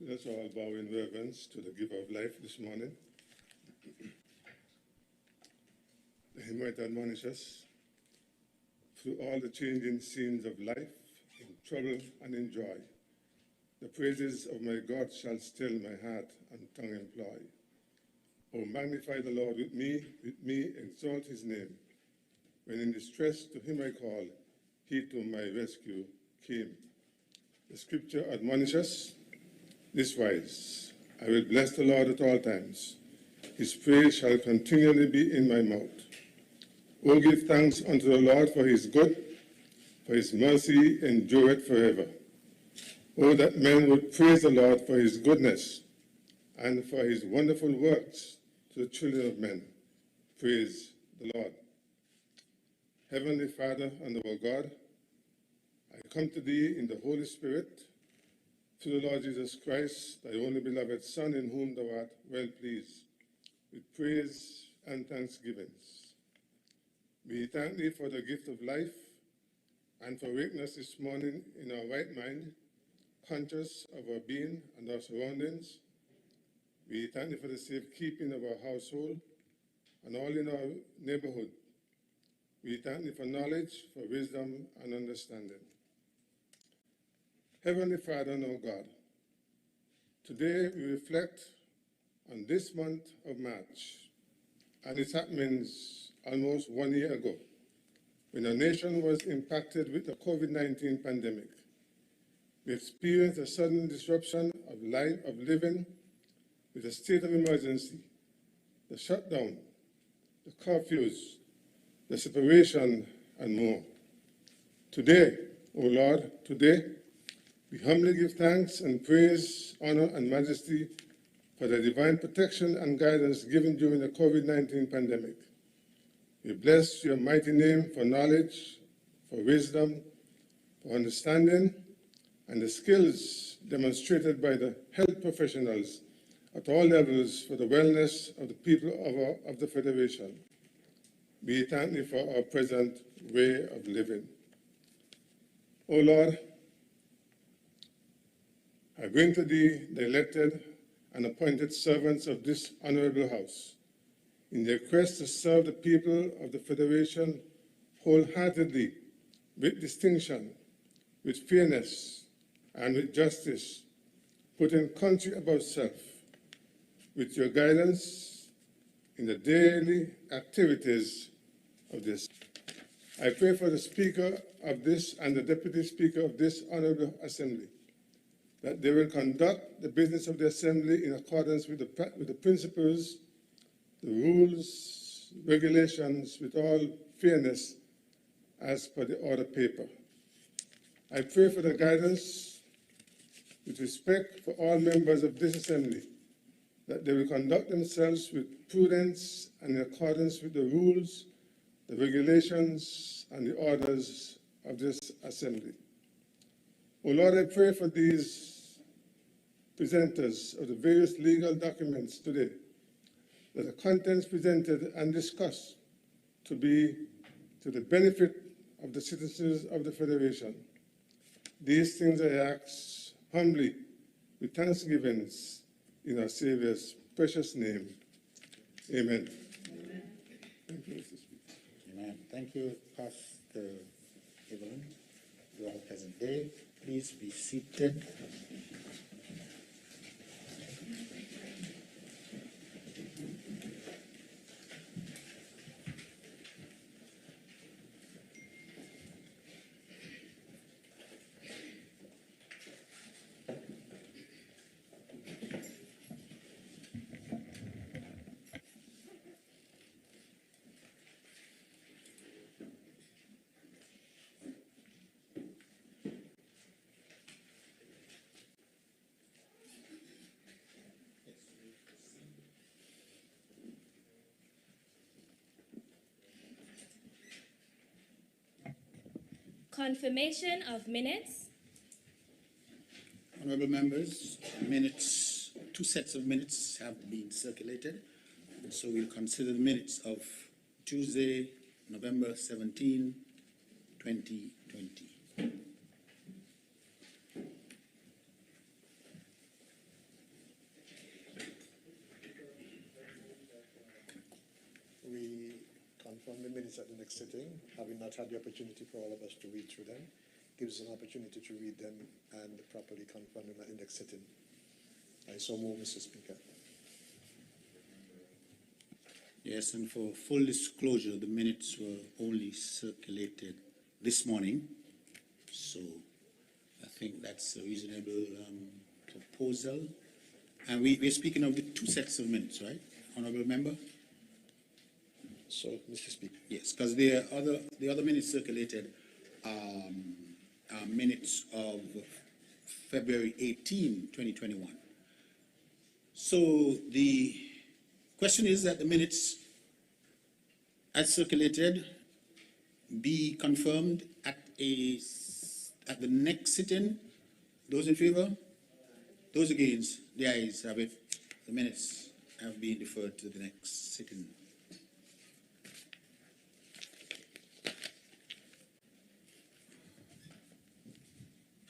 Let us all bow in reverence to the giver of life this morning. The hymn might admonish us through all the changing scenes of life, in trouble and in joy. The praises of my God shall still my heart and tongue employ. Oh, magnify the Lord with me exalt his name. When in distress to him I call, he to my rescue came. The scripture admonishes this wise: I will bless the Lord at all times. His praise shall continually be in my mouth. Oh, give thanks unto the Lord, for he is good, for his mercy endureth forever. Oh, that men would praise the Lord for his goodness and for his wonderful works to the children of men. Praise the Lord. Heavenly Father and our God, I come to thee in the Holy Spirit, through the Lord Jesus Christ, thy only beloved Son, in whom thou art well pleased, with praise and thanksgivings. We thank thee for the gift of life and for waking us this morning in our right mind, conscious of our being and our surroundings. We thank thee for the safekeeping of our household and all in our neighborhood. We thank thee for knowledge, for wisdom and understanding. Heavenly Father and our God, today we reflect on this month of March and its happenings almost 1 year ago, when our nation was impacted with the COVID-19 pandemic. We experienced a sudden disruption of living with a state of emergency, the shutdown, the curfews, the separation, and more. Today, O Lord, we humbly give thanks and praise, honor, and majesty for the divine protection and guidance given during the COVID-19 pandemic. We bless your mighty name for knowledge, for wisdom, for understanding, and the skills demonstrated by the health professionals at all levels for the wellness of the people of the Federation. We thank thee for our present way of living. O Lord, I bring to thee the elected and appointed servants of this honorable house in their quest to serve the people of the Federation wholeheartedly, with distinction, with fairness, and with justice, putting country above self, with your guidance in the daily activities of this. I pray for the Speaker of this and the Deputy Speaker of this Honorable Assembly, that they will conduct the business of the Assembly in accordance with the principles, the rules, regulations, with all fairness as per the order paper. I pray for the guidance with respect for all members of this Assembly, that they will conduct themselves with prudence and in accordance with the rules, the regulations, and the orders of this Assembly. O Lord, I pray for these presenters of the various legal documents today, that the contents presented and discussed to be to the benefit of the citizens of the Federation. These things I ask humbly with thanksgivings in our Savior's precious name. Amen. Amen. Thank you, Mr. Speaker. Amen. Thank you, Pastor Evelyn. You have a pleasant day. Please be seated. Confirmation of minutes. Honorable members, minutes, 2 sets of minutes have been circulated, and so we'll consider the minutes of Tuesday, November 17, 2020. minutes at the next sitting, having not had the opportunity for all of us to read through them. Gives us an opportunity to read them and properly confirm them at the next sitting. I so move, Mr. Speaker. Yes, and for full disclosure, the minutes were only circulated this morning, so I think that's a reasonable proposal. And we're speaking of the two sets of minutes, right, Honourable Member? So, Mr. Speaker. Yes, because the other minutes circulated are minutes of February 18, 2021. So the question is that the minutes as circulated be confirmed at the next sitting. Those in favor? Those against? The ayes have it. The minutes have been deferred to the next sitting.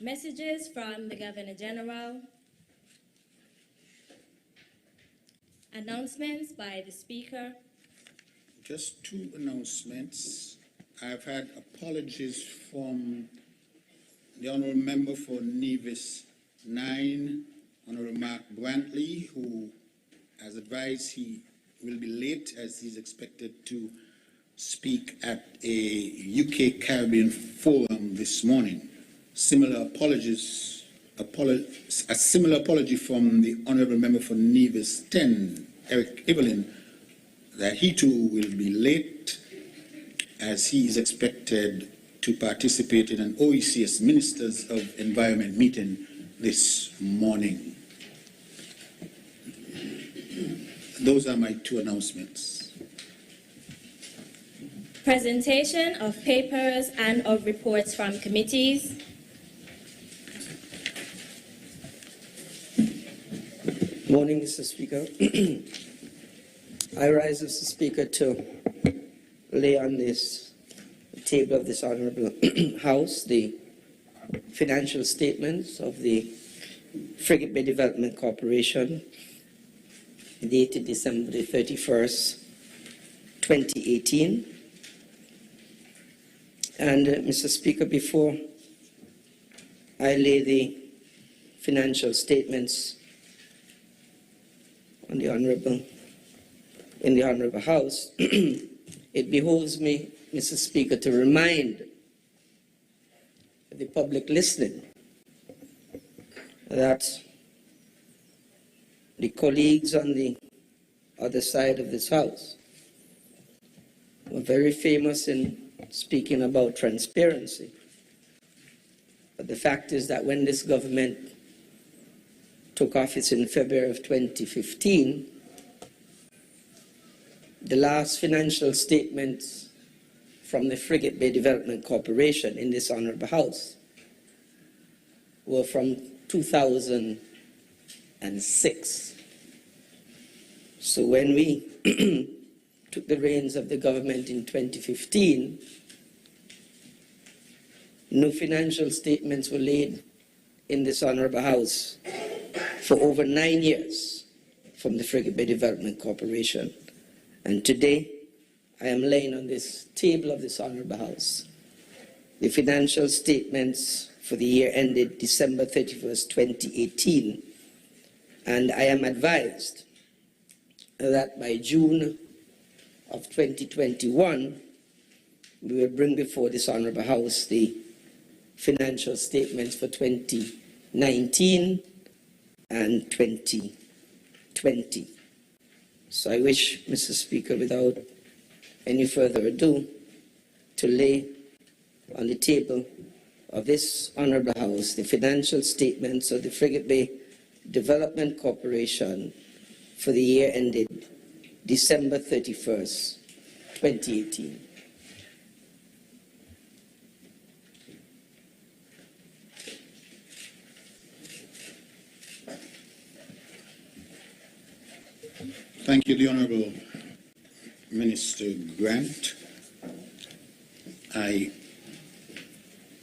Messages from the Governor General. Announcements by the Speaker. Just two announcements. I've had apologies from the Honourable Member for Nevis 9, Honourable Mark Brantley, who has advised he will be late as he's expected to speak at a UK Caribbean forum this morning. A similar apology from the Honourable Member for Nevis 10, Eric Evelyn, that he too will be late as he is expected to participate in an OECS Ministers of Environment meeting this morning. Those are my two announcements. Presentation of papers and of reports from committees. Morning, Mr. Speaker. I rise, Mr. Speaker, to lay on this table of this Honourable House the financial statements of the Frigate Bay Development Corporation dated December the 31st, 2018. And, Mr. Speaker, before I lay the financial statements on the Honourable, in the Honourable House, it behoves me, Mr. Speaker, to remind the public listening that the colleagues on the other side of this House were very famous in speaking about transparency. But the fact is that when this government took office in February of 2015, the last financial statements from the Frigate Bay Development Corporation in this Honourable House were from 2006. So when we took the reins of the government in 2015, no financial statements were laid in this Honourable House for over 9 years from the Frigate Bay Development Corporation. And today, I am laying on this table of this Honourable House the financial statements for the year ended December 31st, 2018. And I am advised that by June of 2021, we will bring before this Honourable House the financial statements for 2019 and 2020. So I wish, Mr. Speaker, without any further ado, to lay on the table of this Honourable House the financial statements of the Frigate Bay Development Corporation for the year ended December 31st, 2018. Thank you, the Honourable Minister Grant. I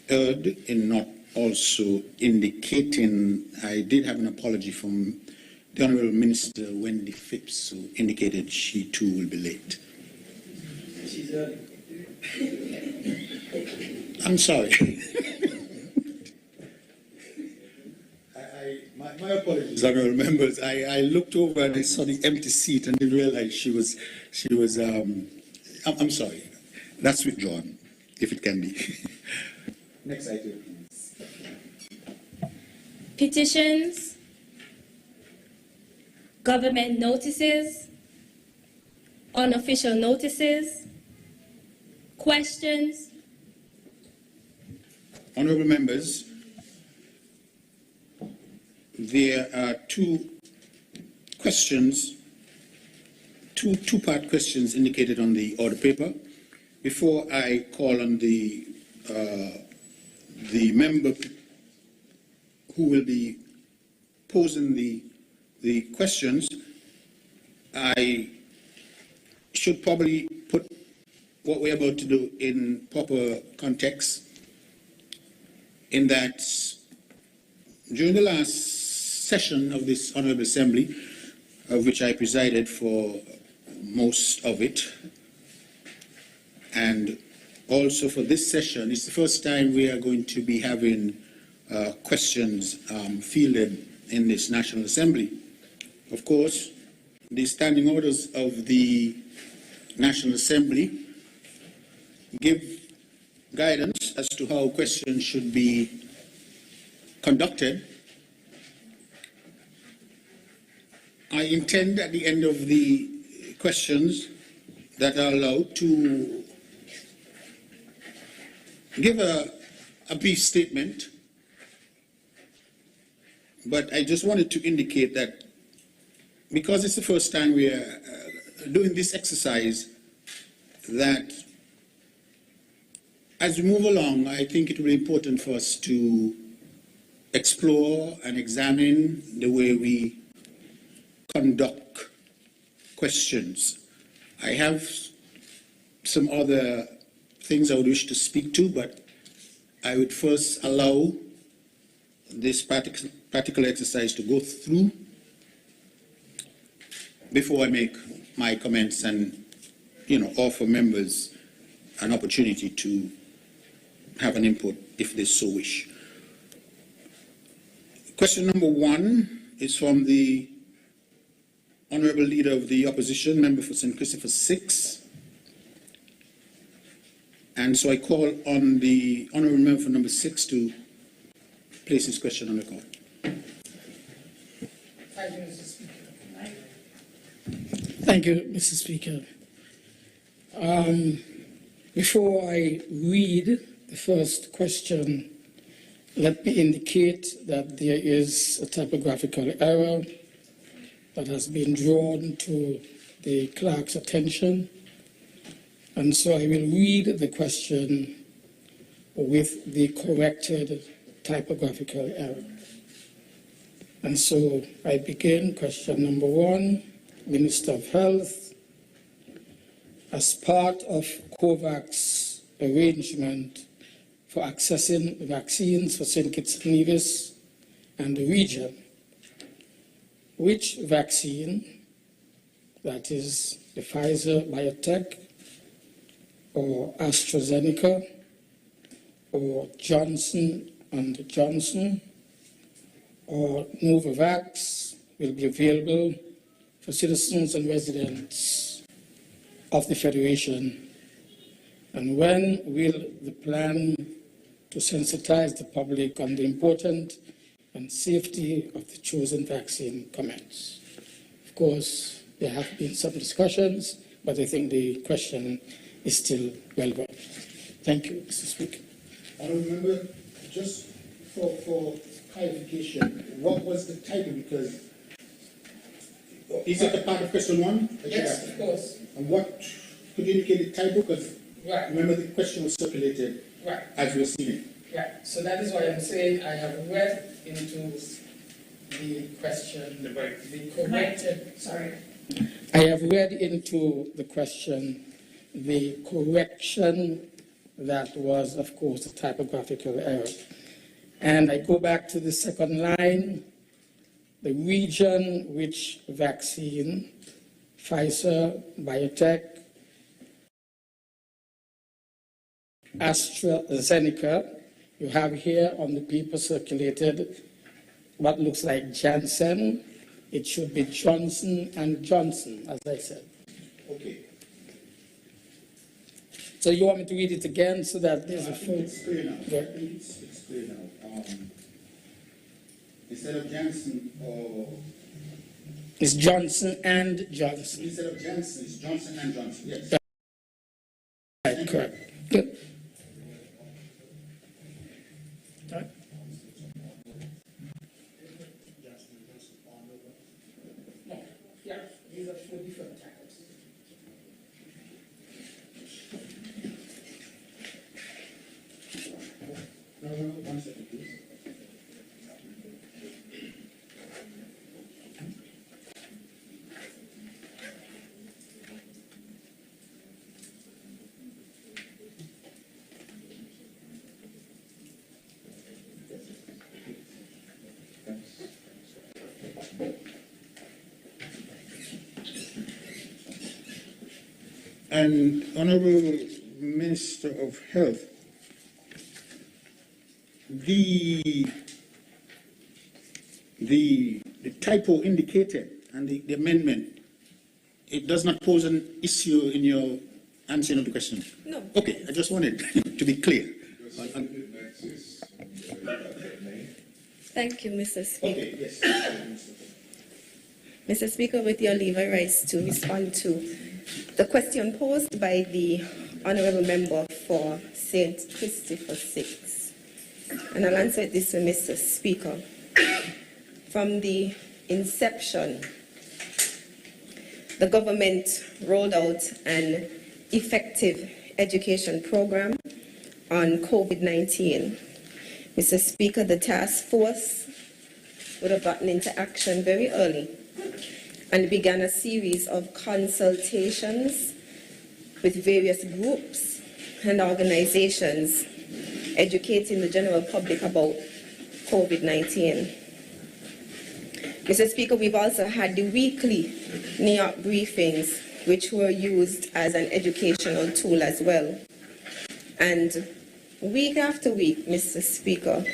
erred in not also indicating, I did have an apology from the Honourable Minister Wendy Phipps, who indicated she too will be late. I'm sorry. My apologies, honourable members. I looked over and I saw the empty seat and didn't realize she was. I'm sorry. That's withdrawn, if it can be. Next item, please. Petitions, government notices, unofficial notices, questions. Honourable members, there are two questions, two-part questions indicated on the order paper. Before I call on the member who will be posing the questions, I should probably put what we're about to do in proper context, in that during the last session of this Honourable Assembly, of which I presided for most of it, and also for this session, it's the first time we are going to be having questions fielded in this National Assembly. Of course, the standing orders of the National Assembly give guidance as to how questions should be conducted. I intend at the end of the questions that are allowed to give a brief statement, but I just wanted to indicate that because it's the first time we are doing this exercise, that as we move along, I think it will be important for us to explore and examine the way we conduct questions. I have some other things I would wish to speak to, but I would first allow this particular exercise to go through before I make my comments and, offer members an opportunity to have an input if they so wish. Question number one is from the Honourable Leader of the Opposition, Member for St Christopher 6. And so I call on the Honourable Member for number 6 to place his question on the call. Thank you, Mr. Speaker. Thank you, Mr. Speaker. Before I read the first question, let me indicate that there is a typographical error that has been drawn to the clerk's attention. And so I will read the question with the corrected typographical error. And so I begin question number one, Minister of Health. As part of COVAX arrangement for accessing vaccines for St Kitts and Nevis and the region, which vaccine, that is the Pfizer BioNTech or AstraZeneca or Johnson & Johnson or Novavax, will be available for citizens and residents of the Federation? And when will the plan to sensitize the public on the importance and safety of the chosen vaccine commence? Of course, there have been some discussions, but I think the question is still relevant. Thank you, Mr. Speaker. I remember, just for clarification, what was the title? Because is it a part of question one? Yes, of course. And what could you indicate the title? Because Right. remember the question was circulated Right. as we were seeing it. Right. So that is why I'm saying I have read into the question, the corrected, sorry. I have read into the question the correction that was, of course, a typographical error. And I go back to the second line, the region which vaccine, Pfizer, BioNTech, AstraZeneca. You have here on the paper circulated what looks like Janssen. It should be Johnson and Johnson, as I said. Okay. So you want me to read it again so that there's a full... It's clear now. Yeah. It's clear now. Instead of Janssen or... It's Johnson and Johnson. Instead of Janssen, it's Johnson and Johnson, yes. Right, correct. Good. Right. No, yeah, these are 4 different types. No, 1 second, please. And Honorable Minister of Health, the typo indicated and the amendment, it does not pose an issue in your answering of the question? No. Okay, I just wanted to be clear. Thank you, Mr. Speaker. Okay, yes. Mr. Speaker, with your leave, I rise to respond to the question posed by the Honourable Member for St Kitts and Nevis. And I'll answer it this way, Mr. Speaker. From the inception, the government rolled out an effective education program on COVID-19. Mr. Speaker, the task force would have gotten into action very early and began a series of consultations with various groups and organizations educating the general public about COVID-19. Mr. Speaker, we've also had the weekly NEOP briefings, which were used as an educational tool as well. And week after week, Mr. Speaker,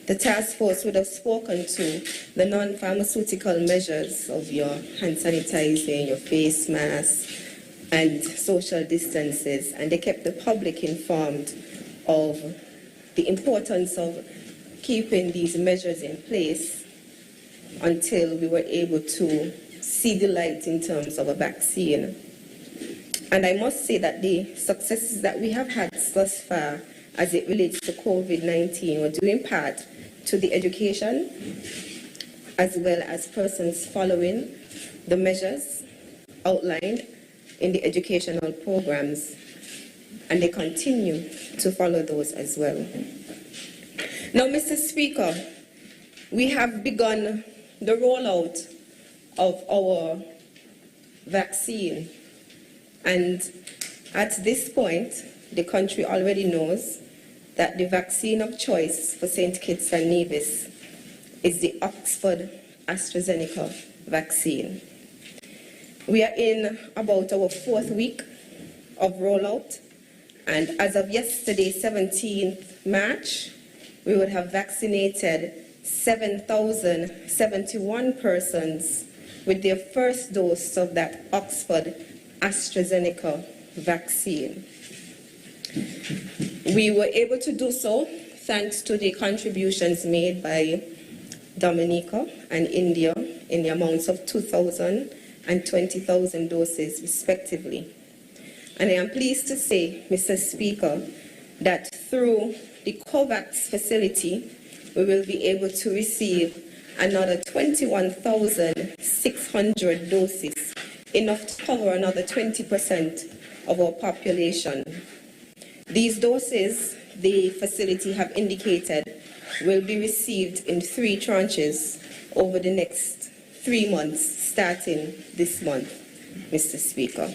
the task force would have spoken to the non-pharmaceutical measures of your hand sanitizing, your face mask, and social distances, and they kept the public informed of the importance of keeping these measures in place until we were able to see the light in terms of a vaccine. And I must say that the successes that we have had thus far as it relates to COVID-19 were due in part to the education as well as persons following the measures outlined in the educational programs, and they continue to follow those as well. Now, Mr. Speaker, we have begun the rollout of our vaccine, and at this point, the country already knows that the vaccine of choice for St Kitts and Nevis is the Oxford AstraZeneca vaccine. We are in about our 4th week of rollout, and as of yesterday, 17th March, we would have vaccinated 7,071 persons with their first dose of that Oxford AstraZeneca vaccine. We were able to do so thanks to the contributions made by Dominica and India in the amounts of 2,000 and 20,000 doses respectively. And I am pleased to say, Mr. Speaker, that through the COVAX facility, we will be able to receive another 21,600 doses, enough to cover another 20% of our population. These doses, the facility have indicated, will be received in 3 tranches over the next 3 months, starting this month, Mr. Speaker.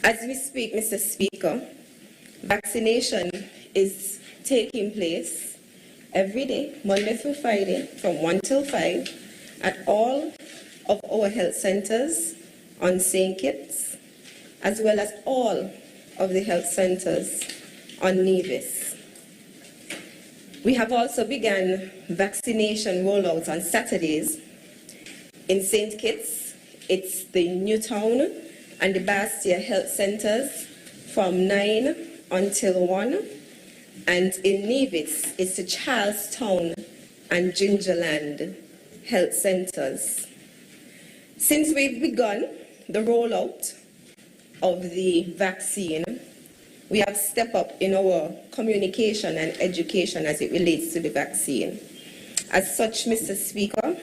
As we speak, Mr. Speaker, vaccination is taking place every day, Monday through Friday, from 1 till 5, at all of our health centers on St. Kitts, as well as all of the health centers on Nevis. We have also begun vaccination rollouts on Saturdays. In St Kitts, it's the Newtown and the Bastia health centers from 9 until 1. And in Nevis, it's the Charlestown and Gingerland health centers. Since we've begun the rollout of the vaccine, we have stepped up in our communication and education as it relates to the vaccine. As such, Mr. Speaker,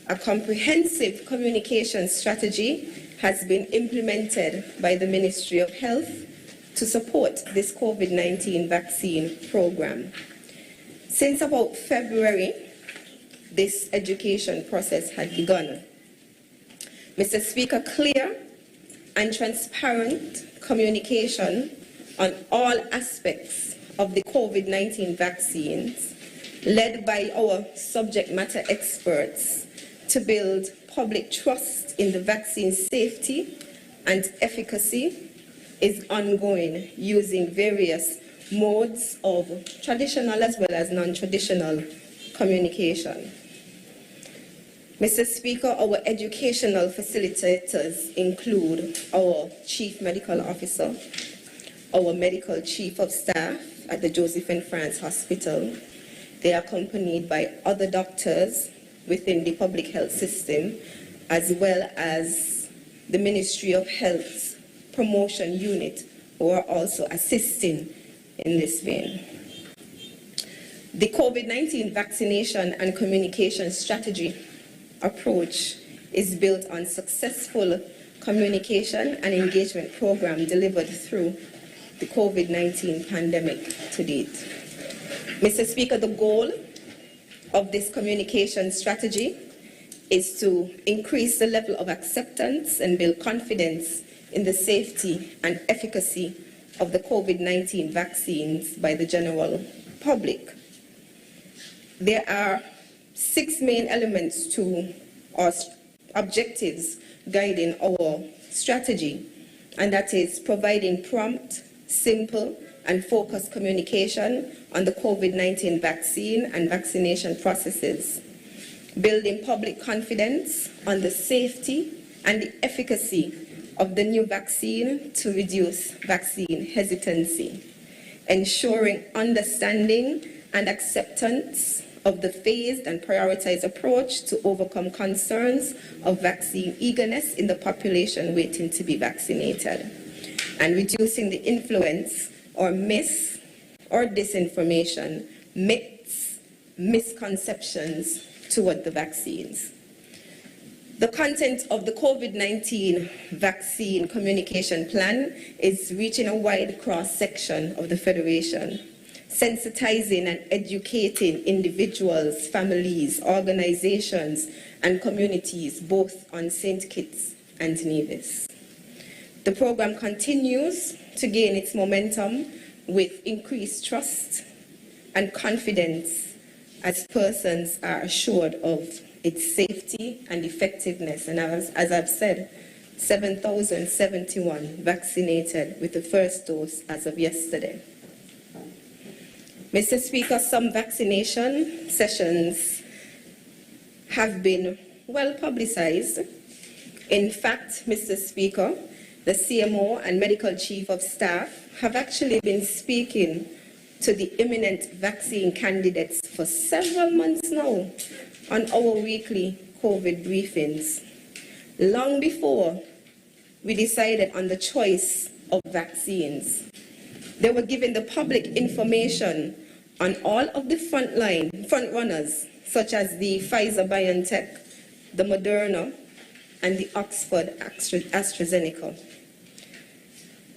a comprehensive communication strategy has been implemented by the Ministry of Health to support this COVID-19 vaccine program. Since about February, this education process had begun. Mr. Speaker, clear and transparent communication on all aspects of the COVID-19 vaccines, led by our subject matter experts, to build public trust in the vaccine's safety and efficacy is ongoing using various modes of traditional as well as non-traditional communication. Mr. Speaker, our educational facilitators include our Chief Medical Officer, our Medical Chief of Staff at the Joseph and France Hospital. They are accompanied by other doctors within the public health system, as well as the Ministry of Health's promotion unit, who are also assisting in this vein. The COVID-19 vaccination and communication strategy approach is built on successful communication and engagement program delivered through the COVID-19 pandemic to date. Mr. Speaker, the goal of this communication strategy is to increase the level of acceptance and build confidence in the safety and efficacy of the COVID-19 vaccines by the general public. There are 6 main elements to our objectives guiding our strategy, and that is providing prompt, simple, and focused communication on the COVID-19 vaccine and vaccination processes, building public confidence on the safety and the efficacy of the new vaccine to reduce vaccine hesitancy, ensuring understanding and acceptance of the phased and prioritized approach to overcome concerns of vaccine eagerness in the population waiting to be vaccinated, and reducing the influence or mis or disinformation, myths, misconceptions toward the vaccines. The content of the COVID-19 vaccine communication plan is reaching a wide cross-section of the Federation, sensitizing and educating individuals, families, organizations, and communities, both on St Kitts and Nevis. The program continues to gain its momentum with increased trust and confidence as persons are assured of its safety and effectiveness. And as I've said, 7,071 vaccinated with the first dose as of yesterday. Mr. Speaker, some vaccination sessions have been well publicized. In fact, Mr. Speaker, the CMO and Medical Chief of Staff have actually been speaking to the imminent vaccine candidates for several months now on our weekly COVID briefings, long before we decided on the choice of vaccines. They were giving the public information on all of the front runners, such as the Pfizer-BioNTech, the Moderna, and the Oxford AstraZeneca.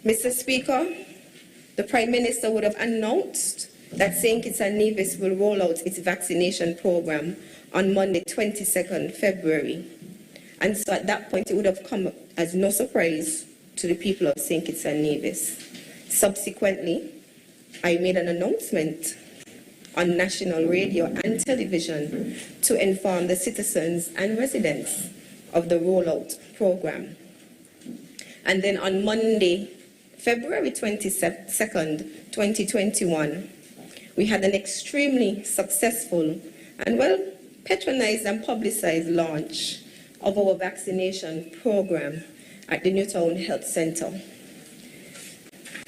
Mr. Speaker, the Prime Minister would have announced that St Kitts and Nevis will roll out its vaccination program on Monday, 22nd February. And so at that point, it would have come as no surprise to the people of St Kitts and Nevis. Subsequently, I made an announcement on national radio and television to inform the citizens and residents of the rollout program. And then on Monday, February 22nd, 2021, we had an extremely successful and well patronized and publicized launch of our vaccination program at the Newtown Health Center.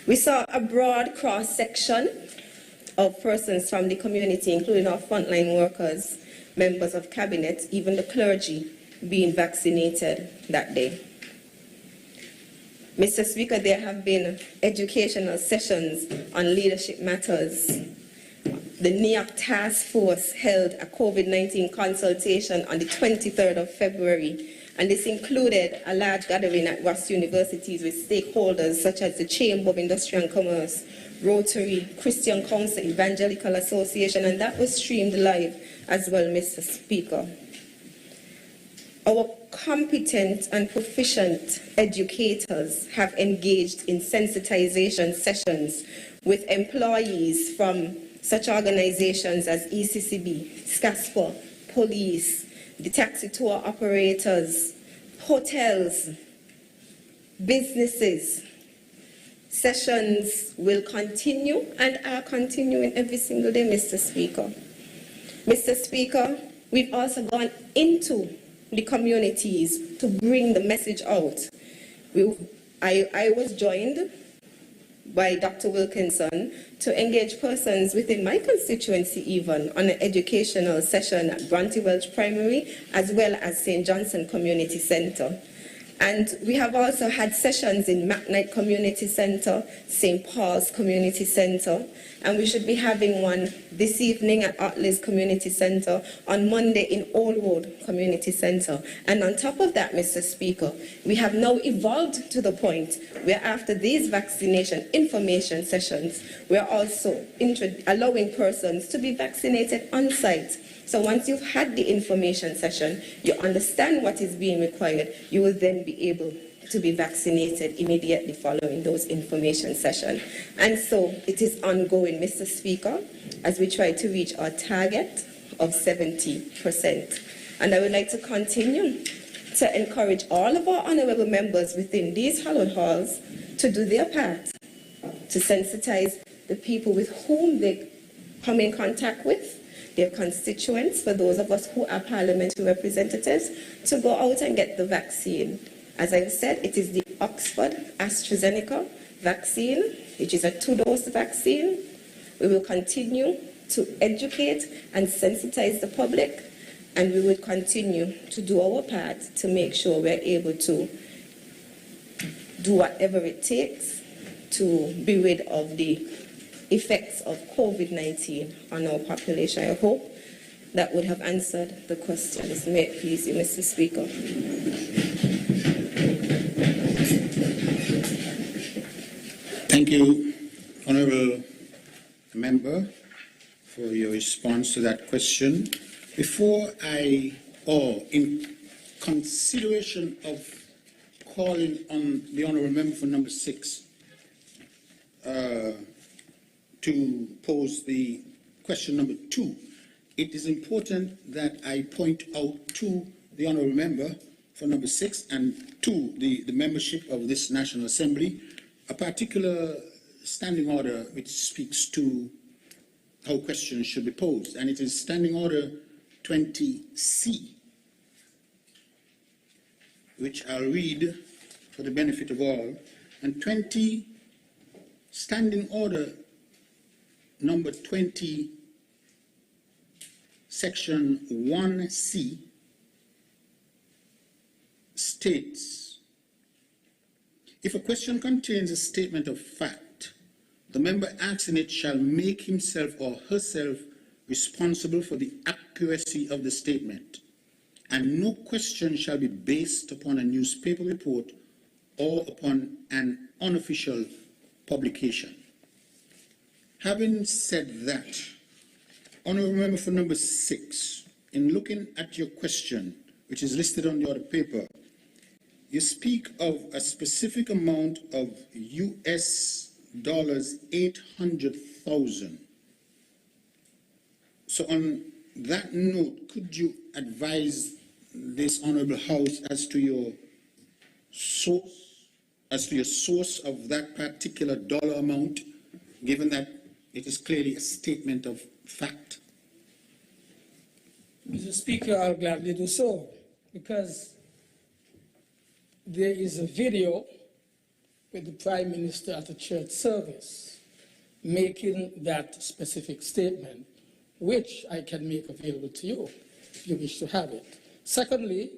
We saw a broad cross-section of persons from the community, including our frontline workers, members of cabinet, even the clergy, being vaccinated that day. Mr. Speaker, there have been educational sessions on leadership matters. The NEAC Task Force held a COVID-19 consultation on the 23rd of February, and this included a large gathering at Ross Universities with stakeholders such as the Chamber of Industry and Commerce, Rotary, Christian Council, Evangelical Association, and that was streamed live as well, Mr. Speaker. Our competent and proficient educators have engaged in sensitization sessions with employees from such organizations as ECCB, SCASPA, police, the taxi tour operators, hotels, businesses. Sessions will continue and are continuing every single day, Mr. Speaker. Mr. Speaker, we've also gone into the communities to bring the message out. I was joined by Dr. Wilkinson to engage persons within my constituency even on an educational session at Bronte Welch Primary as well as St. Johnson Community Centre. And we have also had sessions in McKnight Community Centre, St. Paul's Community Centre, and we should be having one this evening at Otley's Community Centre, on Monday in Old Road Community Centre. And on top of that, Mr. Speaker, we have now evolved to the point where after these vaccination information sessions, we are also allowing persons to be vaccinated on site. So once you've had the information session, you understand what is being required, you will then be able to be vaccinated immediately following those information sessions. And so it is ongoing, Mr. Speaker, as we try to reach our target of 70%. And I would like to continue to encourage all of our honourable members within these hallowed halls to do their part to sensitize the people with whom they come in contact with, their constituents, for those of us who are parliamentary representatives, to go out and get the vaccine. As I've said, it is the Oxford AstraZeneca vaccine, which is a 2-dose vaccine. We will continue to educate and sensitize the public, and we will continue to do our part to make sure we're able to do whatever it takes to be rid of the effects of COVID-19 on our population. I hope that would have answered the questions. May it please you, Mr. Speaker. Thank you, Honourable Member, for your response to that question. Before in consideration of calling on the Honourable Member for number 6, to pose the question number 2, it is important that I point out to the Honourable Member for number 6 and to the membership of this National Assembly a particular standing order which speaks to how questions should be posed, and it is Standing Order 20C, which I'll read for the benefit of all. And Standing Order number 20, section 1C, states, if a question contains a statement of fact, the member asking it shall make himself or herself responsible for the accuracy of the statement, and no question shall be based upon a newspaper report or upon an unofficial publication. Having said that, Honourable Member for number 6, in looking at your question, which is listed on the order paper, you speak of a specific amount of US dollars 800,000. So on that note, could you advise this Honourable House as to your source as to your source of that particular dollar amount, given that it is clearly a statement of fact? Mr. Speaker, I'll gladly do so, because there is a video with the Prime Minister at a church service making that specific statement, which I can make available to you if you wish to have it. Secondly,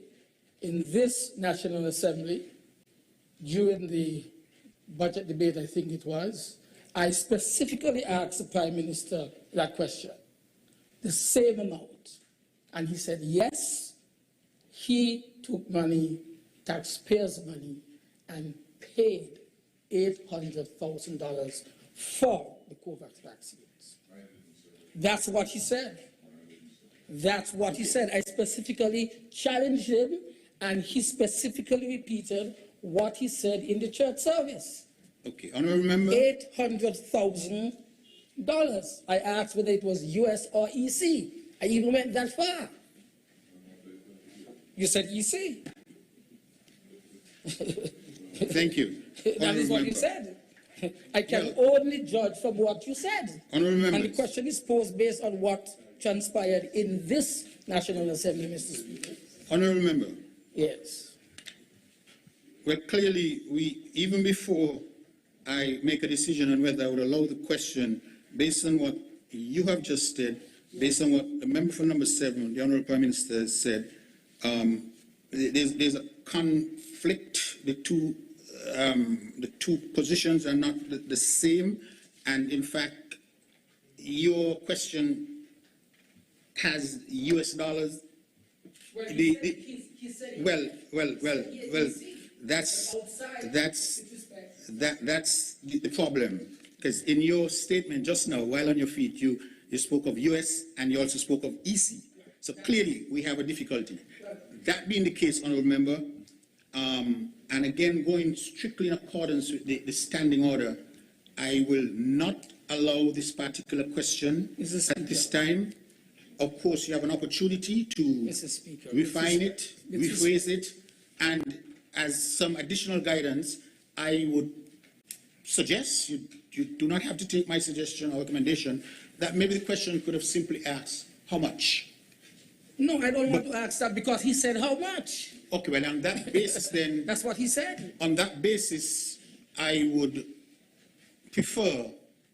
in this National Assembly, during the budget debate, I think it was, I specifically asked the Prime Minister that question, the same amount. And he said, yes, he took money, taxpayers' money, and paid $800,000 for the COVAX vaccines. That's what he said. That's what he said. I specifically challenged him, and he specifically repeated what he said in the church service. Okay, honorable member. $800,000. I asked whether it was US or EC. I even went that far. You said EC. Thank you. That is what you said. I can only judge from what you said. Honorable members. And the question is posed based on what transpired in this National Assembly, Mr. Speaker. Honorable member. Yes. Well, clearly, even before I make a decision on whether I would allow the question, based on what you have just said, based on what the member for number 7, the Honourable Prime Minister, said, there's a conflict. The two positions are not the same, and in fact, your question has US dollars. Well, that's the problem, because in your statement just now, while on your feet, you spoke of US and you also spoke of EC. So clearly we have a difficulty. That being the case, honourable member, and again going strictly in accordance with the standing order, I will not allow this particular question at this time. Of course, you have an opportunity to refine it, rephrase it, and as some additional guidance, I would suggest, you do not have to take my suggestion or recommendation, that maybe the question could have simply asked, how much? No, I don't want to ask that because he said how much. Okay, well, on that basis then... That's what he said. On that basis, I would prefer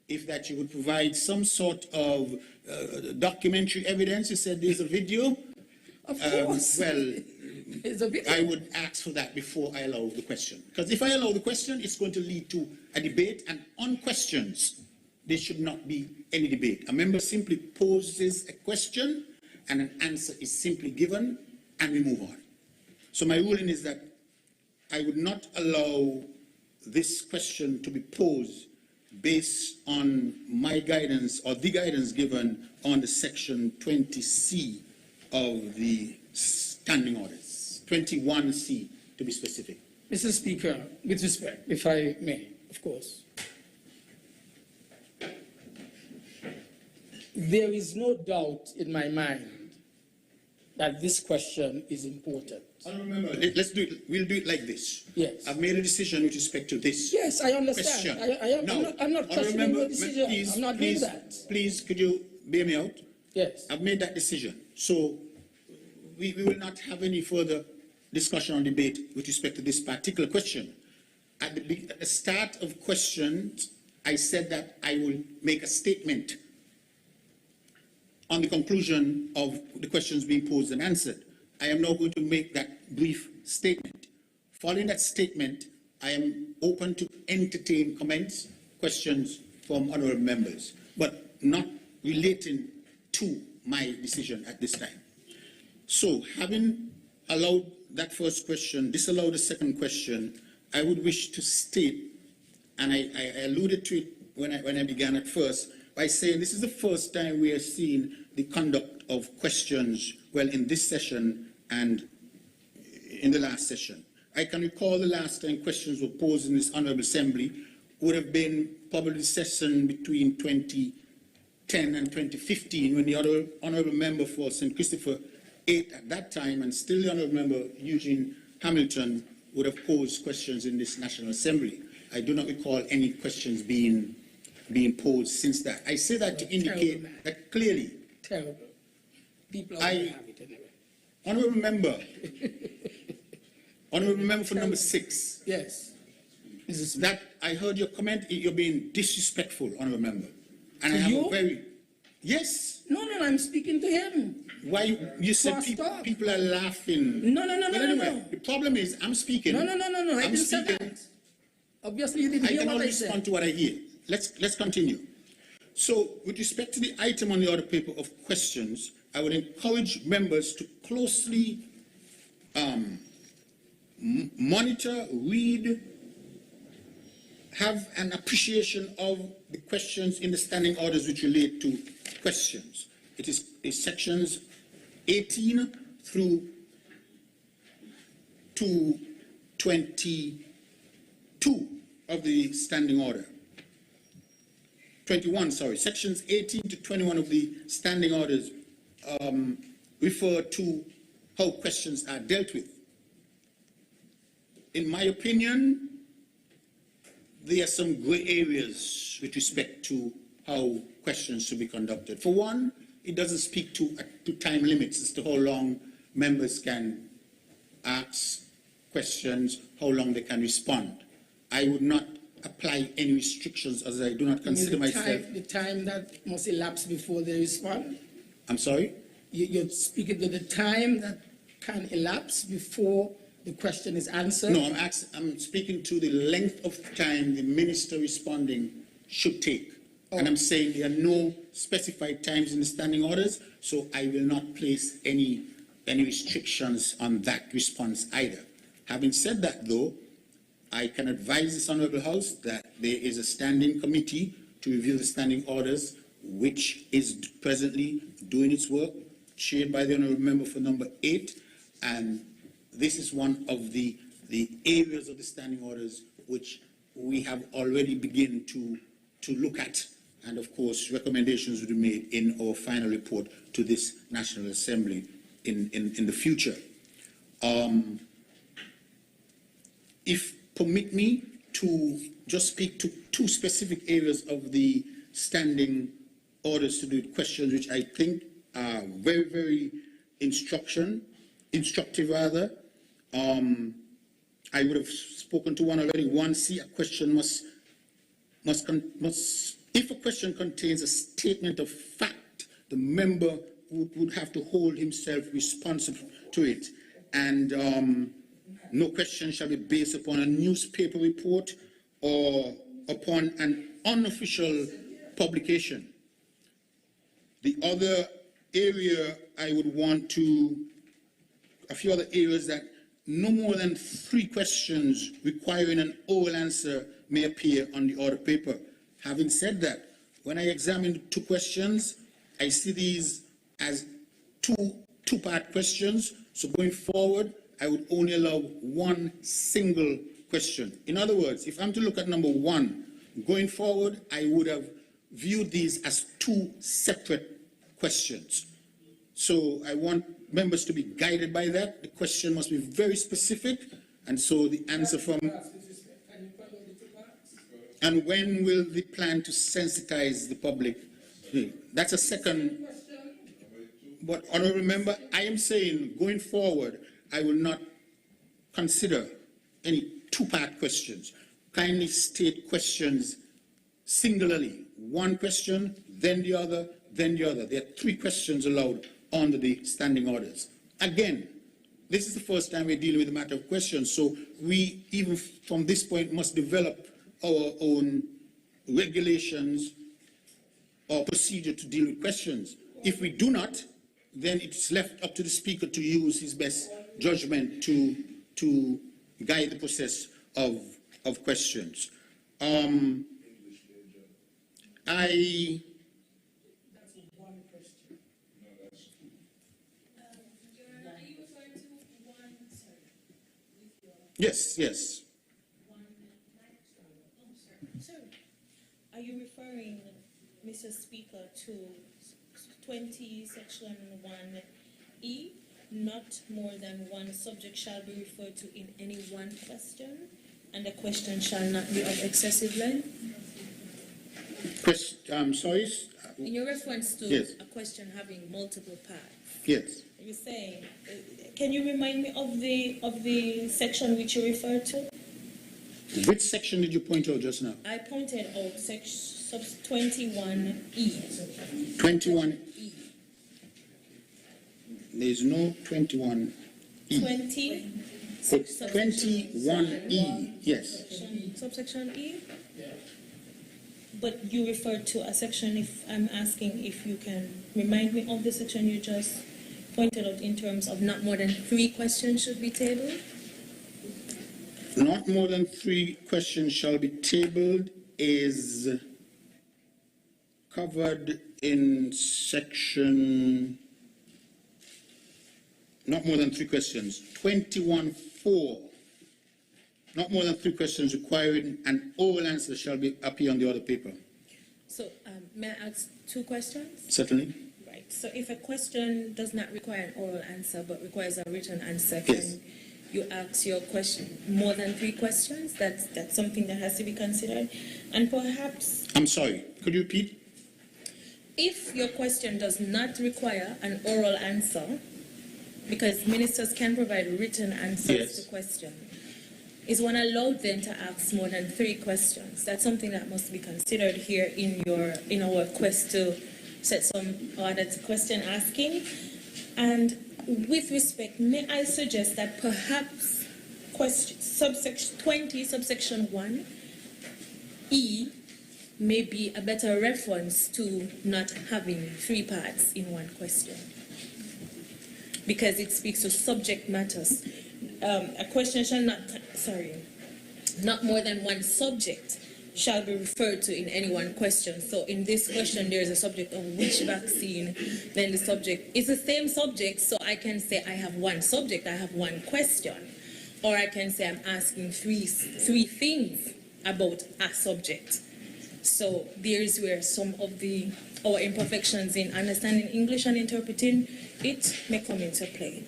if that you would provide some sort of documentary evidence. You said there's a video. Of course. Well, There's a video. I would ask for that before I allow the question. Because if I allow the question, it's going to lead to a debate, and on questions, there should not be any debate. A member simply poses a question, and an answer is simply given, and we move on. So my ruling is that I would not allow this question to be posed based on my guidance or the guidance given on the section 20C of the standing orders, 21C to be specific. Mr. Speaker, with respect, if I may, of course. There is no doubt in my mind that this question is important. Remember, let's do it. We'll do it like this. Yes. I've made a decision with respect to this. Yes, I understand. Question. I'm not questioning your decision. I'm not doing that. Please, could you bear me out? Yes. I've made that decision. So we will not have any further discussion or debate with respect to this particular question. At the start of questions, I said that I will make a statement on the conclusion of the questions being posed and answered. I am now going to make that brief statement. Following that statement, I am open to entertain comments, questions from honourable members, but not relating to my decision at this time. So, having allowed that first question, disallowed the second question, I would wish to state, and I alluded to it when I began at first, by saying this is the first time we are seeing the conduct of questions, well, in this session and in the last session. I can recall the last time questions were posed in this Honourable Assembly would have been probably the session between 2010 and 2015, when the Honourable Member for St Christopher 8 at that time, and still the Honourable Member Eugene Hamilton, would have posed questions in this National Assembly. I do not recall any questions being posed since that. I say that to indicate that clearly. Terrible. People are going to have it anyway. Honourable member for number 6. Yes. That I heard your comment. You're being disrespectful, honourable member, and I have you? a very yes. No, I'm speaking to him. Why you said Crossed off. people are laughing? No. But anyway, the problem is I'm speaking. No. I I'm didn't say speaking. that. Obviously, you didn't I hear can what only I said. respond to what I hear. Let's continue. So, with respect to the item on the order paper of questions, I would encourage members to closely monitor, read, have an appreciation of the questions in the standing orders which relate to questions. It is sections 18 through to 22 of the standing order. 21, sorry, sections 18 to 21 of the standing orders refer to how questions are dealt with. In my opinion, there are some grey areas with respect to how questions should be conducted. For one, it doesn't speak to time limits as to how long members can ask questions, how long they can respond. I would not apply any restrictions as I do not consider myself... The time that must elapse before they respond? I'm sorry? You're speaking to the time that can elapse before the question is answered? No, I'm speaking to the length of time the minister responding should take. Oh. And I'm saying there are no specified times in the standing orders, so I will not place any restrictions on that response either. Having said that, though, I can advise this Honourable House that there is a standing committee to review the standing orders, which is presently doing its work, chaired by the Honourable Member for number 8, and this is one of the areas of the standing orders which we have already begun to look at, and of course recommendations will be made in our final report to this National Assembly in the future. If permit me to just speak to 2 specific areas of the standing orders to do with questions which I think are very, very instructive rather. I would have spoken to one already. 1C, a question must, if a question contains a statement of fact, the member would have to hold himself responsible to it. And no question shall be based upon a newspaper report or upon an unofficial publication. The other area I would want to, a few other areas that no more than 3 questions requiring an oral answer may appear on the order paper. Having said that, when I examine 2 questions, I see these as two-part questions. So going forward, I would only allow 1 single question. In other words, if I'm to look at number 1, going forward, I would have viewed these as 2 separate questions. So I want members to be guided by that. The question must be very specific, and so the answer from... And when will the plan to sensitize the public? That's a second... But honourable member, I am saying, going forward, I will not consider any 2-part questions. Kindly state questions singularly. 1 question, then the other, then the other. There are 3 questions allowed under the standing orders. Again, this is the first time we're dealing with the matter of questions, so we, even from this point, must develop our own regulations or procedure to deal with questions. If we do not, then it's left up to the Speaker to use his best judgment to guide the process of questions. Yes. Are you referring, Mr. Speaker, to 20 section 1E not more than one subject shall be referred to in any one question, and the question shall not be of excessive length? Sorry? In your reference to Yes. a question having multiple parts, Yes. you're saying, can you remind me of the section which you referred to? Which section did you point out just now? I pointed out sub 21E. 21. E. There's no 21E. 20. So 21E, yes. Subsection E? But you referred to a section, if I'm asking if you can remind me of the section you just pointed out in terms of not more than 3 questions should be tabled? Not more than 3 questions shall be tabled is covered in section, not more than 3 questions, 21(4). Not more than 3 questions requiring an oral answer shall appear on the other paper. So may I ask 2 questions? Certainly. Right. So if a question does not require an oral answer but requires a written answer, Yes. can you ask your question more than 3 questions? That's something that has to be considered. And perhaps I'm sorry, could you repeat? if your question does not require an oral answer, because ministers can provide written answers Yes. to questions, is one allowed then to ask more than 3 questions? That's something that must be considered here in our quest to set some order to question asking. And with respect, may I suggest that perhaps subsection 20, subsection 1, E, may be a better reference to not having 3 parts in one question, because it speaks to subject matters. A question shall not more than one subject shall be referred to in any one question. So in this question, there is a subject of which vaccine, then the subject is the same subject, so I can say I have one subject, I have one question. Or I can say I'm asking three things about a subject. So there is where some of our imperfections in understanding English and interpreting it may come into play.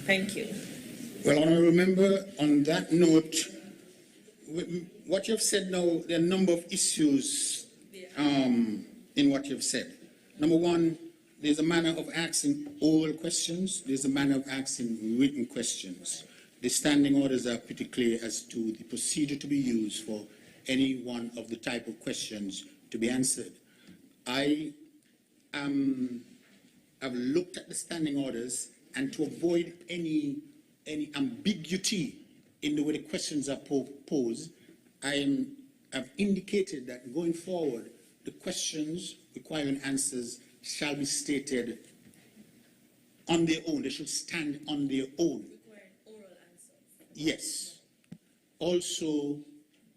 Thank you. Well, honourable member, on that note, what you've said now, there are a number of issues in what you've said. Number one, there's a manner of asking oral questions. There's a manner of asking written questions. The standing orders are pretty clear as to the procedure to be used for any one of the type of questions to be answered. I've looked at the standing orders, and to avoid any ambiguity in the way the questions are posed, I've indicated that going forward, the questions requiring answers shall be stated on their own. They should stand on their own. Requiring oral answers. Yes. Also,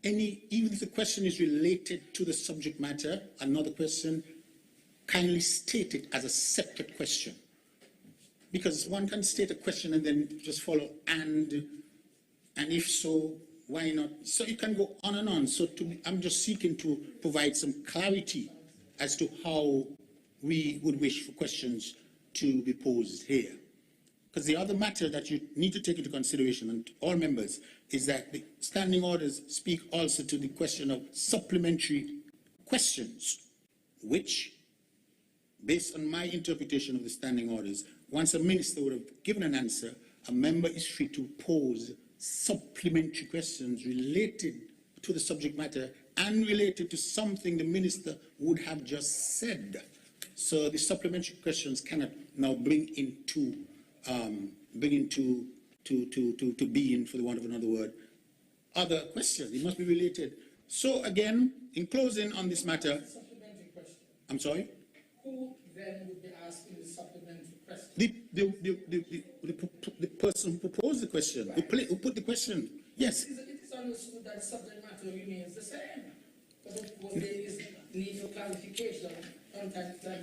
even if the question is related to the subject matter, another question, kindly state it as a separate question. Because one can state a question and then just follow and if so, why not? So it can go on and on. So I'm just seeking to provide some clarity as to how we would wish for questions to be posed here. Because the other matter that you need to take into consideration, and all members, is that the standing orders speak also to the question of supplementary questions, which, based on my interpretation of the standing orders, once a minister would have given an answer, a member is free to pose supplementary questions related to the subject matter and related to something the minister would have just said. So the supplementary questions cannot now bring into being, for the want of another word, other questions. It must be related. So again, in closing on this matter, Supplementary question. I'm sorry? Who then would be asking the supplementary question? The person who proposed the question, Right. who put the question. Yes. It is understood that subject matter remains the same. Because of course there is need for clarification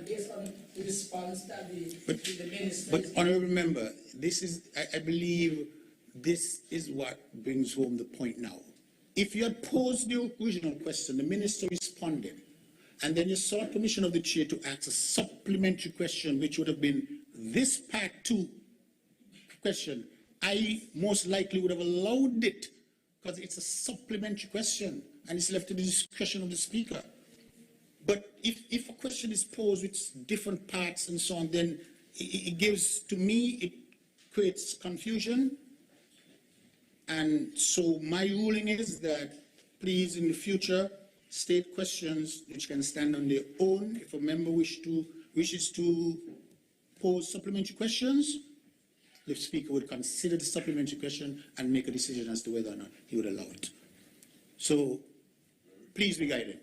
based on the response that the minister But is honourable member, I believe this is what brings home the point now. If you had posed the original question, the minister responded, and then you sought permission of the chair to ask a supplementary question, which would have been this part 2 question, I most likely would have allowed it because it's a supplementary question and it's left to the discretion of the speaker. But if a question is posed with different parts and so on, then it gives, to me, it creates confusion. And so my ruling is that please in the future state questions which can stand on their own. If a member wishes to pose supplementary questions, the speaker would consider the supplementary question and make a decision as to whether or not he would allow it. So please be guided.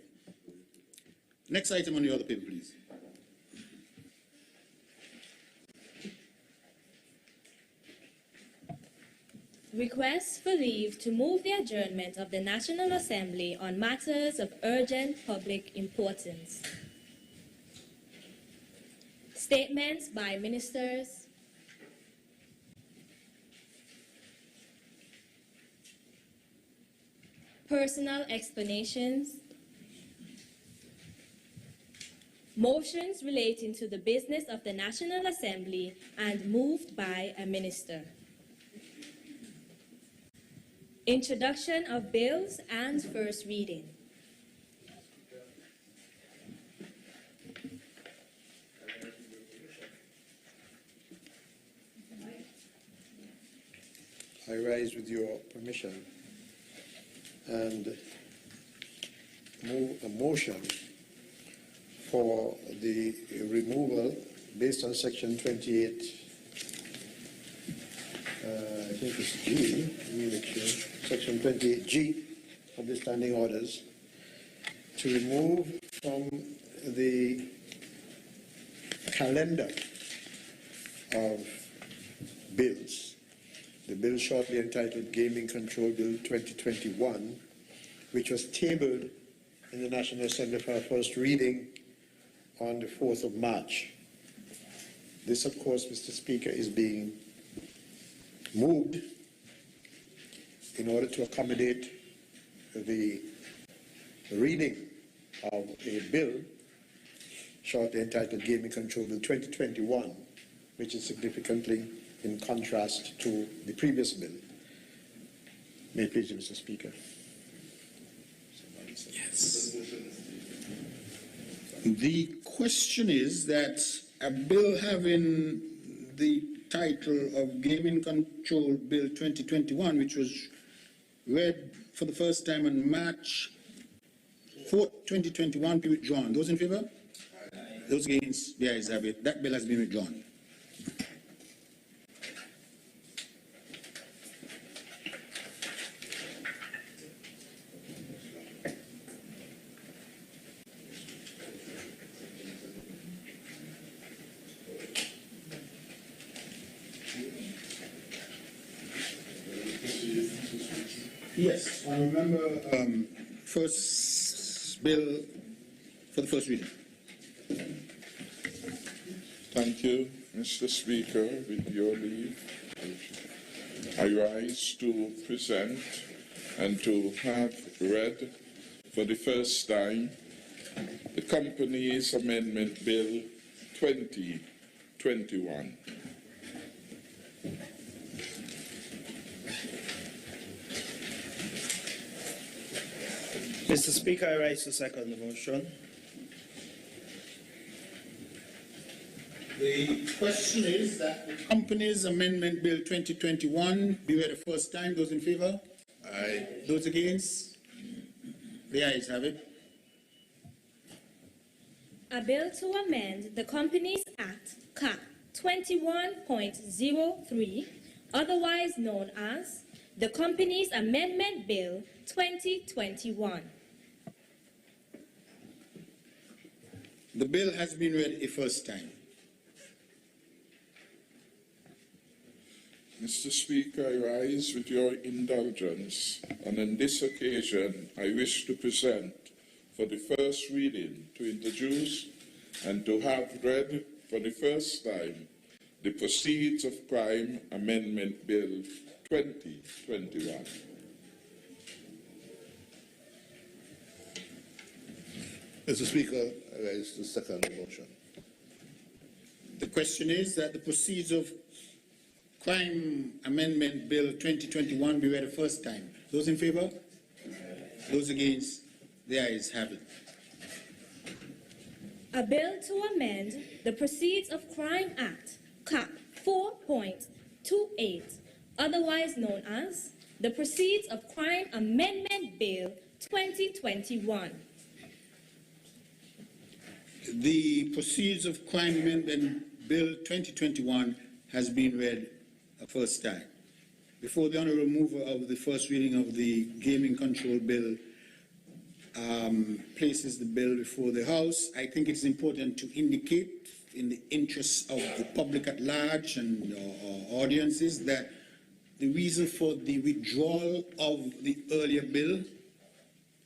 Next item on the other paper, please. Request for leave to move the adjournment of the National Assembly on matters of urgent public importance. Statements by ministers. Personal explanations. Motions relating to the business of the National Assembly and moved by a minister. Introduction of bills and first reading. I rise with your permission and move a motion for the removal based on section 28, I think it's G, let me make sure, section 28G of the standing orders, to remove from the calendar of bills the bill shortly entitled Gaming Control Bill 2021, which was tabled in the National Assembly for our first reading on the 4th of March. This, of course, Mr. Speaker, is being moved in order to accommodate the reading of a bill shortly entitled Gaming Control Bill 2021, which is significantly in contrast to the previous bill. May it please you, Mr. Speaker. Yes. The question is that a bill having the title of Gaming Control Bill 2021, which was read for the first time on March 4th, 2021, be withdrawn. Those in favor? Those against? The ayes have it. That bill has been withdrawn. Yes, I remember first bill for the first reading. Thank you, Mr. Speaker. With your leave, I rise to present and to have read for the first time the Companies Amendment Bill 2021. Mr. Speaker, I rise to second the motion. The question is that the Companies Amendment Bill 2021 be read the first time. Those in favor? Aye. Those against? The ayes have it. A bill to amend the Companies Act, Cap 21.03, otherwise known as the Companies Amendment Bill 2021. The bill has been read a first time. Mr. Speaker, I rise with your indulgence, and on this occasion I wish to present for the first reading, to introduce and to have read for the first time the Proceeds of Crime Amendment Bill 2021. Mr. Speaker, I rise to second the motion. The question is that the proceeds of Crime Amendment Bill 2021 be read a first time. Those in favor? Those against? The ayes have it. A bill to amend the Proceeds of Crime Act, Cap 4.28, otherwise known as the Proceeds of Crime Amendment Bill 2021. The Proceeds of Crime Amendment Bill 2021 has been read a first time. Before the Honourable Mover of the first reading of the Gaming Control Bill places the bill before the House, I think it's important to indicate, in the interests of the public at large and audiences, that the reason for the withdrawal of the earlier bill,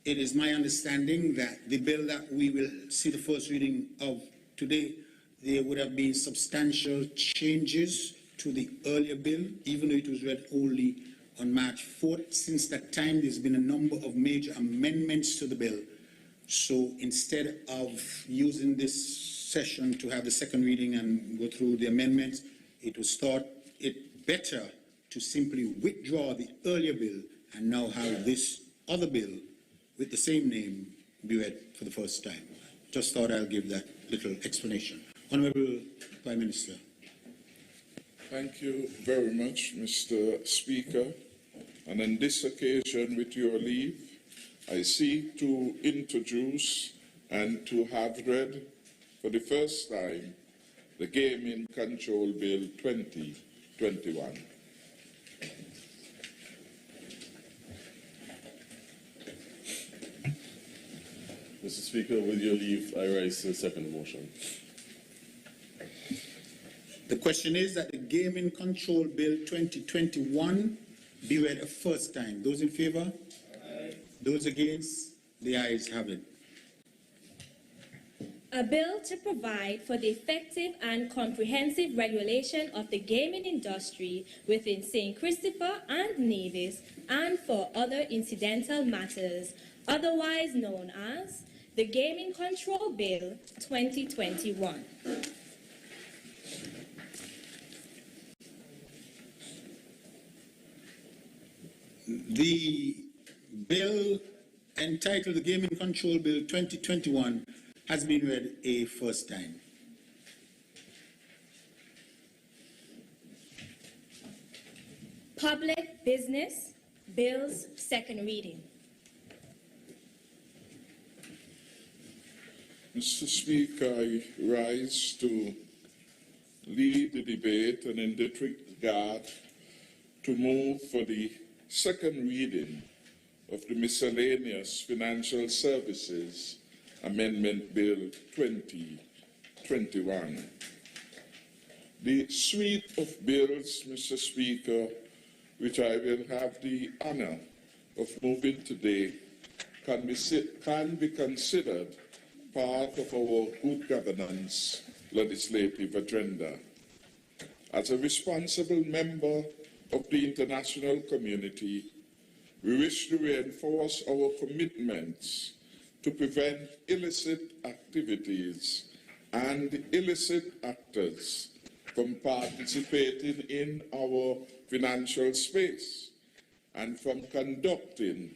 it is my understanding that the bill that we will see the first reading of today, there would have been substantial changes to the earlier bill, even though it was read only on March 4th. Since that time, there's been a number of major amendments to the bill. So instead of using this session to have the second reading and go through the amendments, it was thought it better to simply withdraw the earlier bill and now have this other bill with the same name be read for the first time. Just thought I'll give that little explanation. Honourable Prime Minister. Thank you very much, Mr. Speaker. And on this occasion, with your leave, I seek to introduce and to have read for the first time the Gaming Control Bill 2021. Mr. Speaker, with your leave, I raise the second motion. The question is that the Gaming Control Bill 2021 be read a first time. Those in favour? Aye. Those against? The ayes have it. A bill to provide for the effective and comprehensive regulation of the gaming industry within St. Christopher and Nevis and for other incidental matters, otherwise known as the Gaming Control Bill 2021. The bill entitled the Gaming Control Bill 2021 has been read a first time. Public Business Bills, second reading. Mr. Speaker, I rise to lead the debate and in that regard to move for the second reading of the Miscellaneous Financial Services Amendment Bill 2021. The suite of bills, Mr. Speaker, which I will have the honor of moving today, can be considered part of our good governance legislative agenda. As a responsible member of the international community, we wish to reinforce our commitments to prevent illicit activities and illicit actors from participating in our financial space and from conducting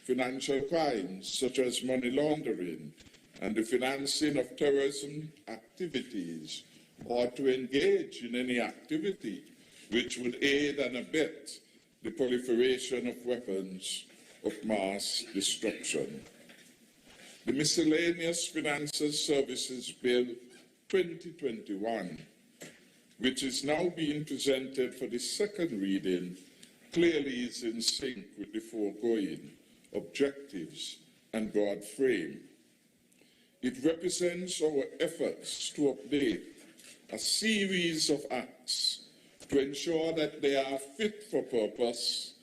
financial crimes such as money laundering and the financing of terrorism activities, or to engage in any activity which would aid and abet the proliferation of weapons of mass destruction. The Miscellaneous Financial Services Bill 2021, which is now being presented for the second reading, clearly is in sync with the foregoing objectives and broad frame. It represents our efforts to update a series of acts to ensure that they are fit for purpose,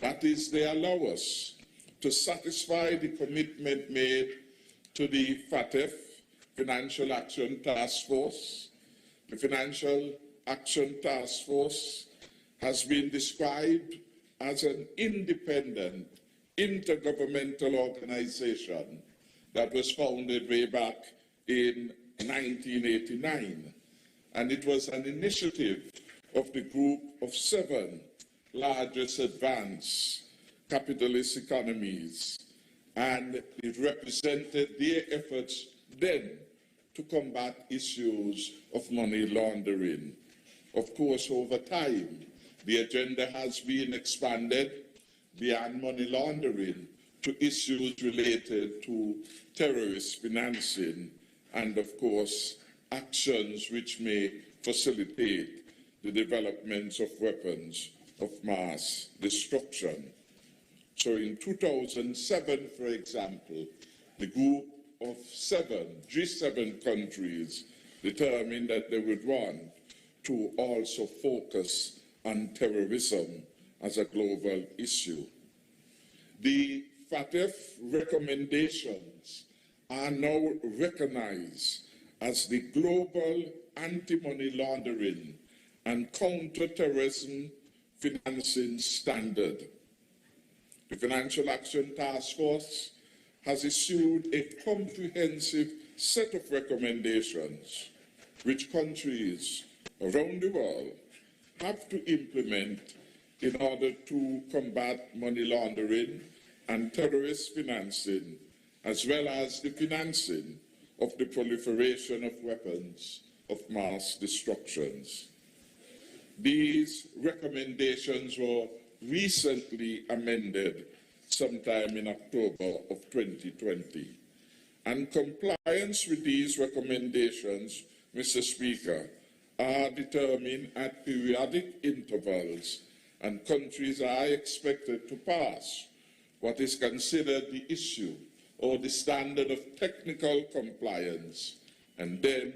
that is, they allow us to satisfy the commitment made to the FATF, Financial Action Task Force. The Financial Action Task Force has been described as an independent, intergovernmental organization that was founded way back in 1989. and it was an initiative of the group of 7 largest advanced capitalist economies, and it represented their efforts then to combat issues of money laundering. Of course, over time, the agenda has been expanded beyond money laundering to issues related to terrorist financing and, of course, actions which may facilitate the development of weapons of mass destruction. So in 2007, for example, the group of 7 G7 countries determined that they would want to also focus on terrorism as a global issue. The FATF recommendations are now recognized as the global anti-money laundering and counter-terrorism financing standard. The Financial Action Task Force has issued a comprehensive set of recommendations which countries around the world have to implement in order to combat money laundering and terrorist financing, as well as the financing of the proliferation of weapons of mass destructions. These recommendations were recently amended sometime in October of 2020. And compliance with these recommendations, Mr. Speaker, are determined at periodic intervals, and countries are expected to pass what is considered the issue or the standard of technical compliance, and then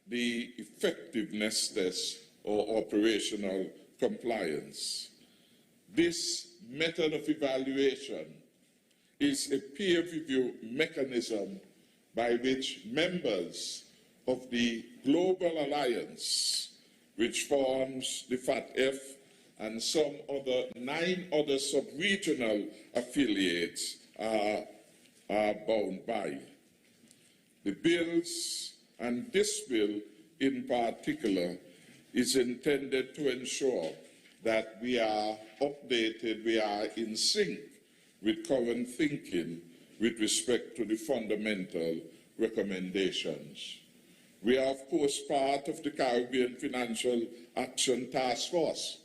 the effectiveness test or operational compliance. This method of evaluation is a peer review mechanism by which members of the Global Alliance, which forms the FATF and some other 9 other sub-regional affiliates are bound by. The bills, and this bill in particular, is intended to ensure that we are updated, we are in sync with current thinking with respect to the fundamental recommendations. We are, of course, part of the Caribbean Financial Action Task Force,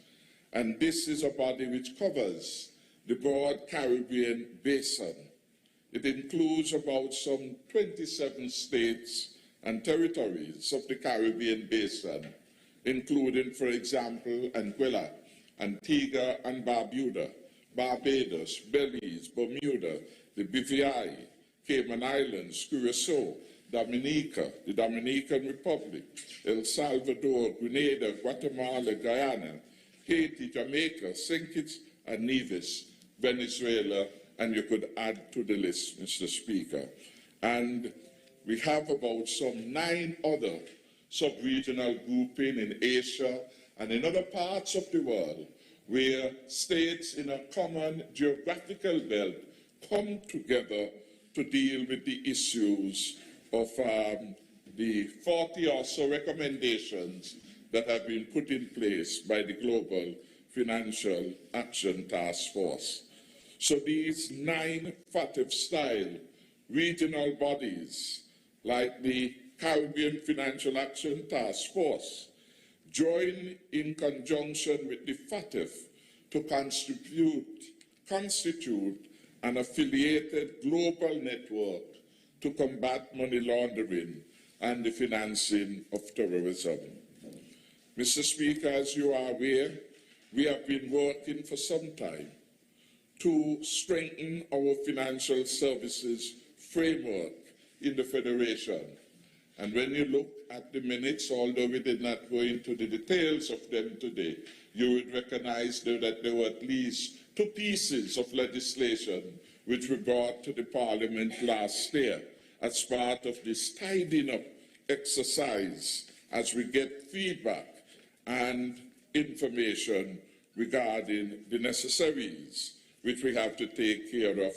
and this is a body which covers the broad Caribbean basin. It includes about some 27 states and territories of the Caribbean basin, including, for example, Anguilla, Antigua and Barbuda, Barbados, Belize, Bermuda, the BVI, Cayman Islands, Curacao, Dominica, the Dominican Republic, El Salvador, Grenada, Guatemala, Guyana, Haiti, Jamaica, St Kitts and Nevis, Venezuela, and you could add to the list, Mr. Speaker. And we have about some 9 other sub-regional grouping in Asia and in other parts of the world where states in a common geographical belt come together to deal with the issues of the 40 or so recommendations that have been put in place by the Global Financial Action Task Force. So these 9 FATF-style regional bodies, like the Caribbean Financial Action Task Force, join in conjunction with the FATF to constitute an affiliated global network to combat money laundering and the financing of terrorism. Mr. Speaker, as you are aware, we have been working for some time to strengthen our financial services framework in the Federation. And when you look at the minutes, although we did not go into the details of them today, you would recognize that there were at least 2 pieces of legislation which were brought to the Parliament last year as part of this tidying up exercise as we get feedback and information regarding the necessaries which we have to take care of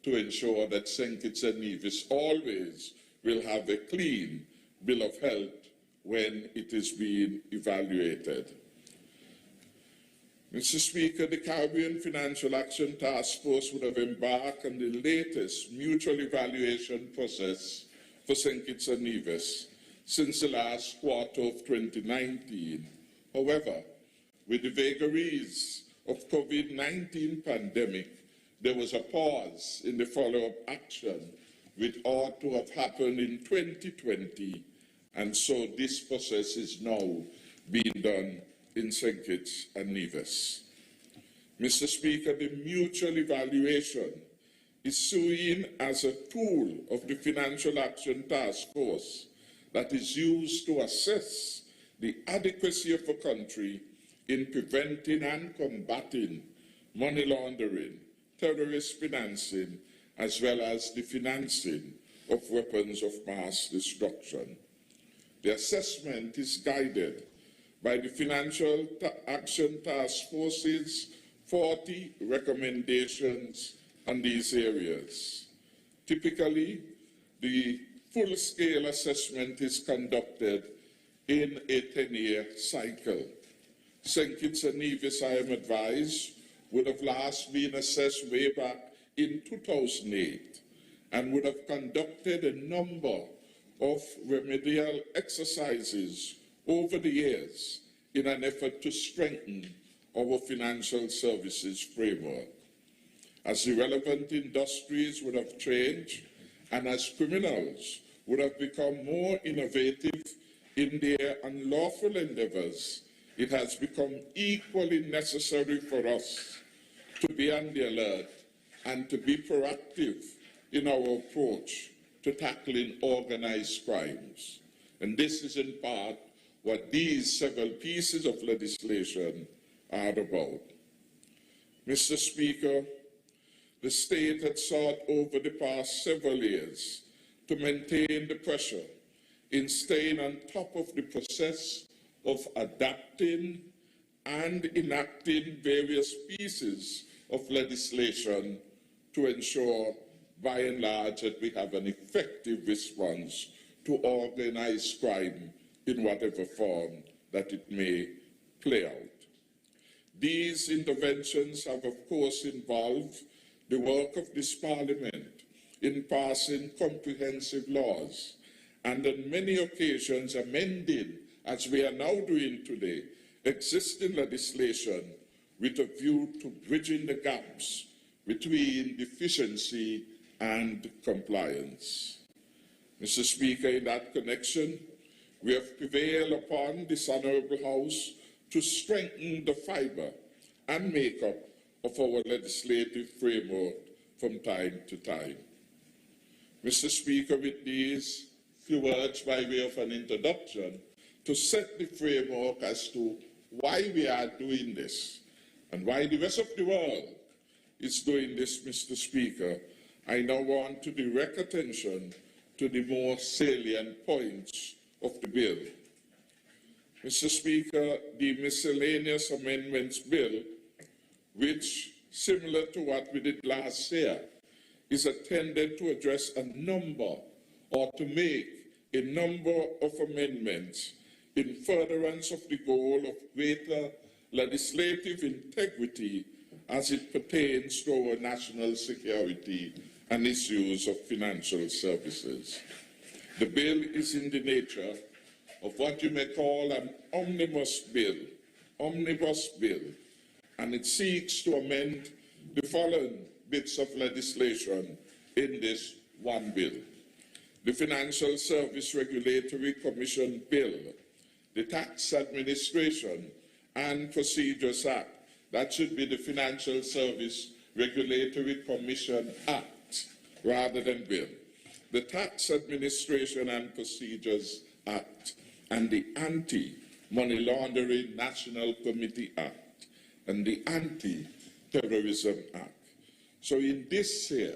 to ensure that St Kitts and Nevis always will have a clean bill of health, when it is being evaluated. Mr. Speaker, the Caribbean Financial Action Task Force would have embarked on the latest mutual evaluation process for St Kitts and Nevis since the last quarter of 2019. However, with the vagaries of COVID-19 pandemic, there was a pause in the follow-up action which ought to have happened in 2020, and so this process is now being done in St Kitts and Nevis. Mr. Speaker, the mutual evaluation is seen as a tool of the Financial Action Task Force that is used to assess the adequacy of a country in preventing and combating money laundering, terrorist financing, as well as the financing of weapons of mass destruction. The assessment is guided by the Financial Action Task Force's 40 recommendations on these areas. Typically, the full-scale assessment is conducted in a 10-year cycle. St Kitts and Nevis, I am advised, would have last been assessed way back in 2008 and would have conducted a number of remedial exercises over the years in an effort to strengthen our financial services framework. As the relevant industries would have changed and as criminals would have become more innovative in their unlawful endeavors, it has become equally necessary for us to be on the alert and to be proactive in our approach to tackling organized crimes. And this is in part what these several pieces of legislation are about. Mr. Speaker, the state had sought over the past several years to maintain the pressure in staying on top of the process of adapting and enacting various pieces of legislation to ensure, by and large, that we have an effective response to organized crime in whatever form that it may play out. These interventions have, of course, involved the work of this Parliament in passing comprehensive laws and on many occasions amending, as we are now doing today, existing legislation with a view to bridging the gaps between deficiency and compliance. Mr. Speaker, in that connection, we have prevailed upon this Honourable House to strengthen the fibre and makeup of our legislative framework from time to time. Mr. Speaker, with these few words by way of an introduction, to set the framework as to why we are doing this and why the rest of the world is doing this, Mr. Speaker, I now want to direct attention to the more salient points of the bill. Mr. Speaker, the Miscellaneous Amendments Bill, which, similar to what we did last year, is intended to address a number or to make a number of amendments in furtherance of the goal of greater legislative integrity as it pertains to our national security and issues of financial services. The bill is in the nature of what you may call an omnibus bill, and it seeks to amend the following bits of legislation in this one bill: the Financial Service Regulatory Commission Bill, the Tax Administration and Procedures Act, that should be the Financial Service Regulatory Commission Act rather than bill, the Tax Administration and Procedures Act, and the Anti-Money Laundering National Committee Act, and the Anti-Terrorism Act. So in this year,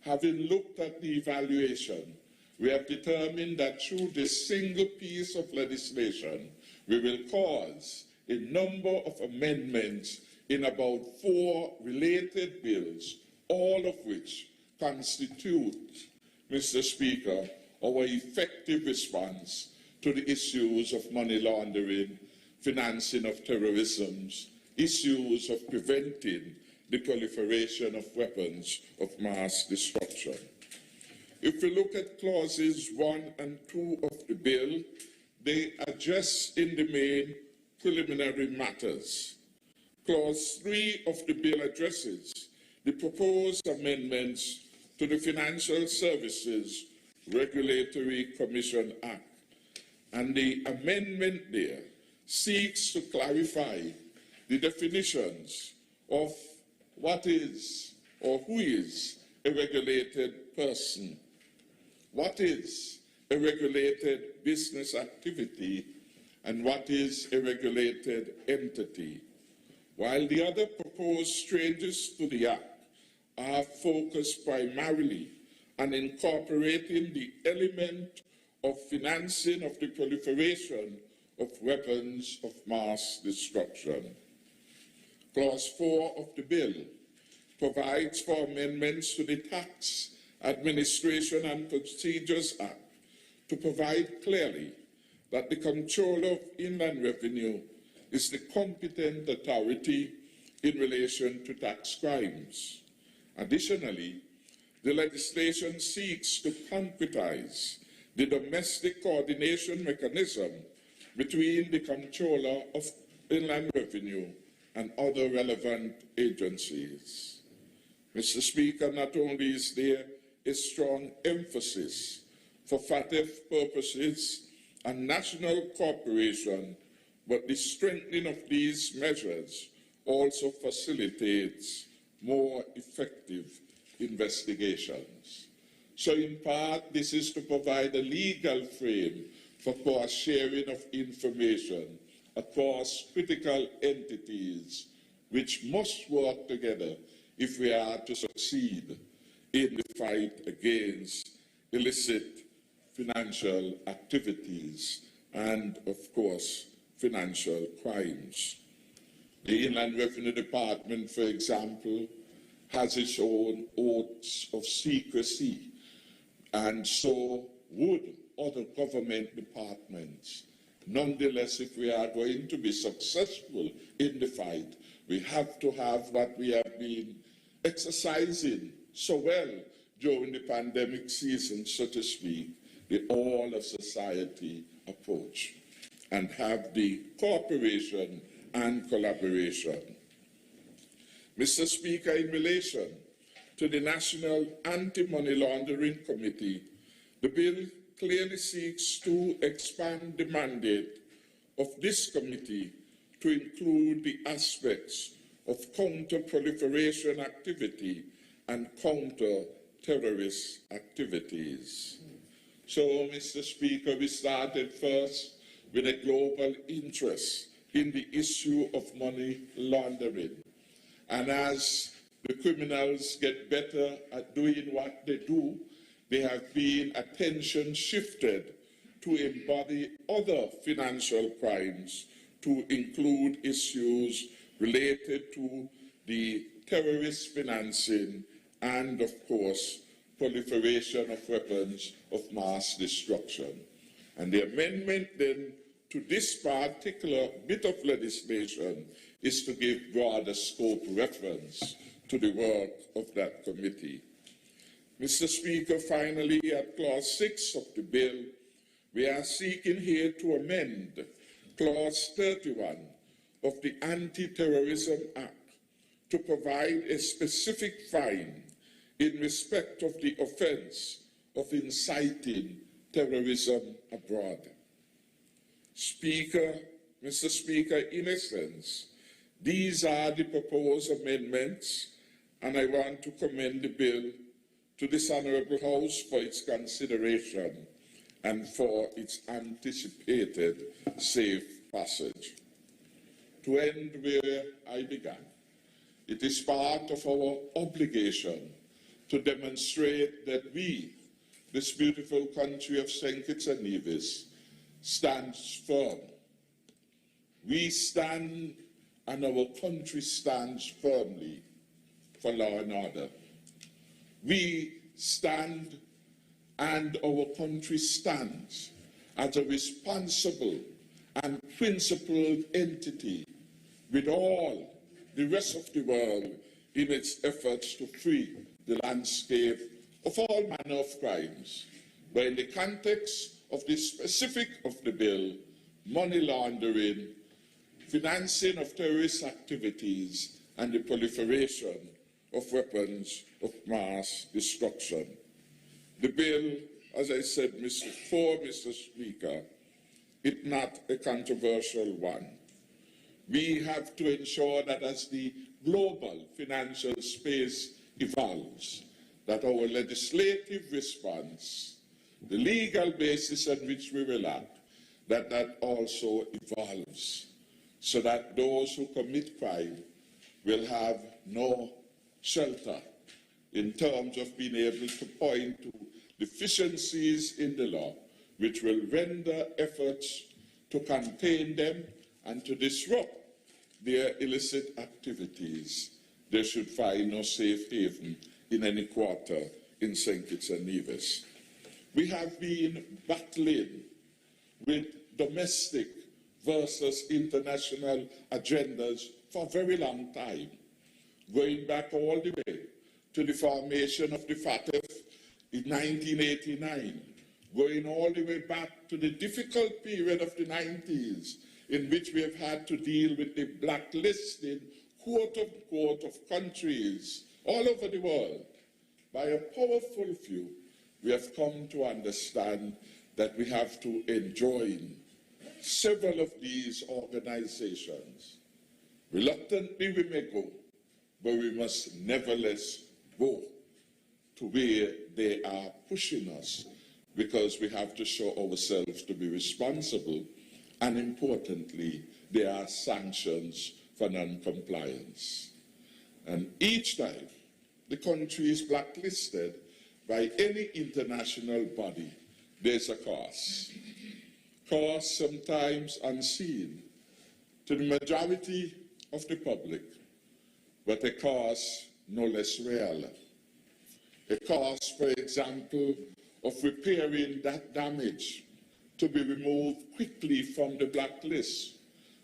having looked at the evaluation, we have determined that through this single piece of legislation, we will cause a number of amendments in about 4 related bills, all of which constitute, Mr. Speaker, our effective response to the issues of money laundering, financing of terrorism, issues of preventing the proliferation of weapons of mass destruction. If we look at clauses 1 and 2 of the bill, they address in the main preliminary matters. Clause 3 of the bill addresses the proposed amendments to the Financial Services Regulatory Commission Act, and the amendment there seeks to clarify the definitions of what is or who is a regulated person, what is a regulated business activity, and what is a regulated entity, while the other proposed changes to the Act are focused primarily on incorporating the element of financing of the proliferation of weapons of mass destruction. Clause 4 of the bill provides for amendments to the Tax Administration and Procedures Act to provide clearly that the Comptroller of Inland Revenue is the competent authority in relation to tax crimes. Additionally, the legislation seeks to concretize the domestic coordination mechanism between the Comptroller of Inland Revenue and other relevant agencies. Mr. Speaker, not only is there a strong emphasis for FATF purposes and national cooperation, but the strengthening of these measures also facilitates more effective investigations. So in part, this is to provide a legal frame for cross-sharing of information across critical entities which must work together if we are to succeed in the fight against illicit financial activities and, of course, financial crimes. The Inland Revenue Department, for example, has its own oaths of secrecy, and so would other government departments. Nonetheless, if we are going to be successful in the fight, we have to have what we have been exercising so well during the pandemic season, so to speak, the all-of-society approach, and have the cooperation and collaboration. Mr. Speaker, in relation to the National Anti-Money Laundering Committee, the bill clearly seeks to expand the mandate of this committee to include the aspects of counter-proliferation activity and counter-terrorist activities. So, Mr. Speaker, we started first with a global interest in the issue of money laundering. And as the criminals get better at doing what they do, there have been attention shifted to embody other financial crimes, to include issues related to the terrorist financing and, of course, proliferation of weapons of mass destruction. And the amendment then to this particular bit of legislation is to give broader scope reference to the work of that committee. Mr. Speaker, finally, at Clause 6 of the bill, we are seeking here to amend Clause 31 of the Anti-Terrorism Act to provide a specific fine in respect of the offense of inciting terrorism abroad. Mr. Speaker, in essence, these are the proposed amendments, and I want to commend the bill to this Honourable House for its consideration and for its anticipated safe passage. To end where I began, it is part of our obligation to demonstrate that we, this beautiful country of St Kitts and Nevis, stands firm. We stand, and our country stands firmly for law and order. We stand, and our country stands as a responsible and principled entity with all the rest of the world in its efforts to free the landscape of all manner of crimes. But in the context of the specific of the bill, money laundering, financing of terrorist activities, and the proliferation of weapons of mass destruction. The bill, as I said before, Mr. Speaker, is not a controversial one. We have to ensure that as the global financial space evolves, that our legislative response, the legal basis on which we will act, that also evolves, so that those who commit crime will have no shelter in terms of being able to point to deficiencies in the law, which will render efforts to contain them and to disrupt their illicit activities. They should find no safe haven in any quarter in St Kitts and Nevis. We have been battling with domestic versus international agendas for a very long time, going back all the way to the formation of the FATF in 1989, going all the way back to the difficult period of the 90s, in which we have had to deal with the blacklisting, quote-unquote, of countries all over the world. By a powerful few, we have come to understand that we have to enjoin several of these organizations. Reluctantly we may go, but we must nevertheless go to where they are pushing us, because we have to show ourselves to be responsible, and importantly, there are sanctions for non-compliance. And each time the country is blacklisted by any international body, there's a cost. Cost sometimes unseen to the majority of the public, but a cost no less real. A cost, for example, of repairing that damage to be removed quickly from the blacklist,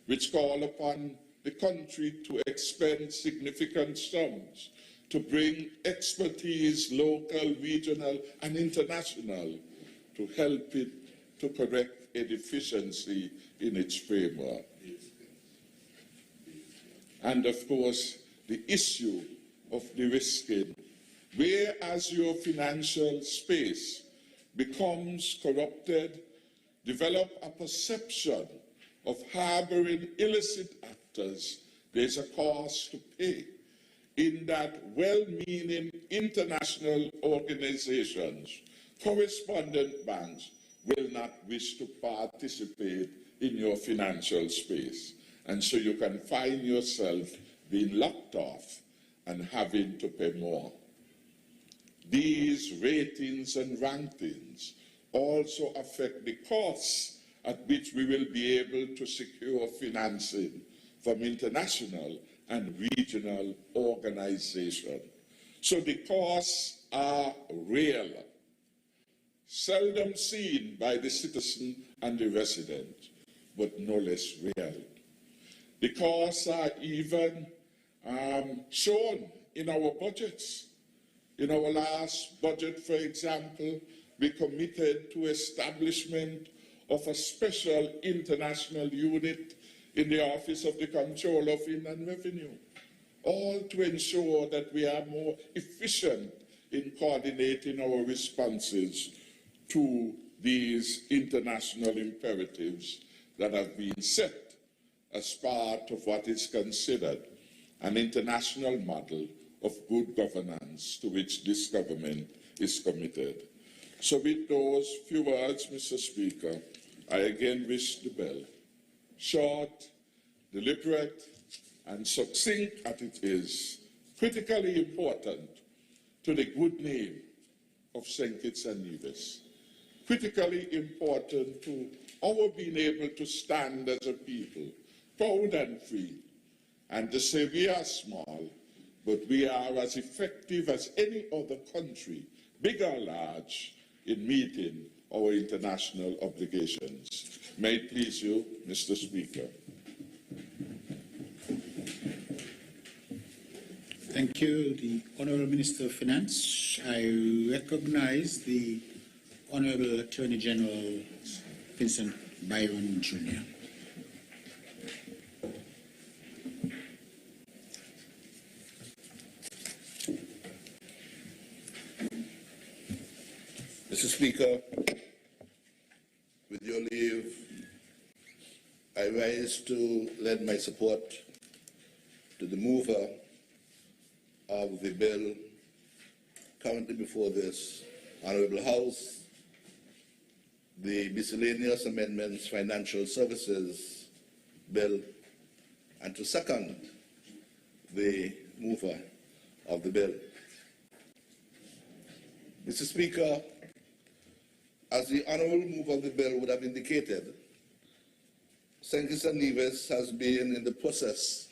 which call upon the country to expend significant sums to bring expertise, local, regional, and international, to help it to correct a deficiency in its framework. And of course, the issue of de-risking, whereas your financial space becomes corrupted, develop a perception of harboring illicit actors, there's a cost to pay, in that well-meaning international organizations, correspondent banks, will not wish to participate in your financial space. And so you can find yourself being locked off and having to pay more. These ratings and rankings also affect the costs at which we will be able to secure financing from international and regional organizations. So the costs are real, seldom seen by the citizen and the resident, but no less real. The costs are even shown in our budgets. In our last budget, for example, we committed to establishment of a special international unit in the Office of the Comptroller of Inland Revenue, all to ensure that we are more efficient in coordinating our responses to these international imperatives that have been set as part of what is considered an international model of good governance to which this government is committed. So with those few words, Mr. Speaker, I again wish the bill, short, deliberate, and succinct as it is, critically important to the good name of St Kitts and Nevis, critically important to our being able to stand as a people, proud and free, and to say we are small, but we are as effective as any other country, big or large, in meeting our international obligations. May it please you, Mr. Speaker. Thank you, the Honourable Minister of Finance. I recognize the Honourable Attorney General Vincent Byron Jr. Mr. Speaker, with your leave, I rise to lend my support to the mover of the bill currently before this Honourable House, the Miscellaneous Amendments Financial Services Bill, and to second the mover of the bill. Mr. Speaker, as the Honourable mover of the bill would have indicated, St Kitts and Nevis has been in the process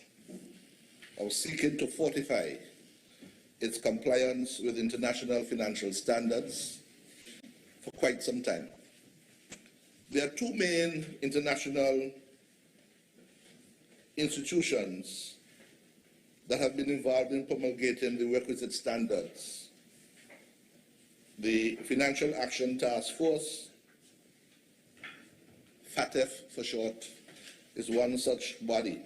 of seeking to fortify its compliance with international financial standards for quite some time. There are two main international institutions that have been involved in promulgating the requisite standards. The Financial Action Task Force, FATF for short, is one such body.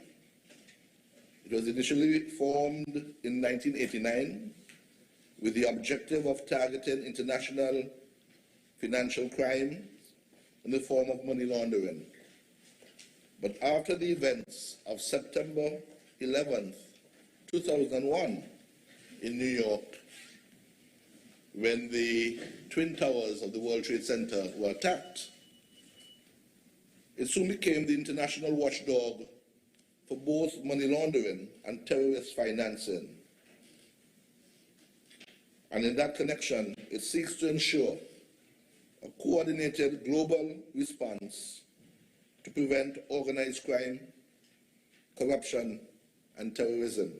It was initially formed in 1989 with the objective of targeting international financial crime in the form of money laundering. But after the events of September 11th, 2001 in New York, when the Twin Towers of the World Trade Center were attacked, it soon became the international watchdog for both money laundering and terrorist financing. And in that connection, it seeks to ensure a coordinated global response to prevent organized crime, corruption, and terrorism.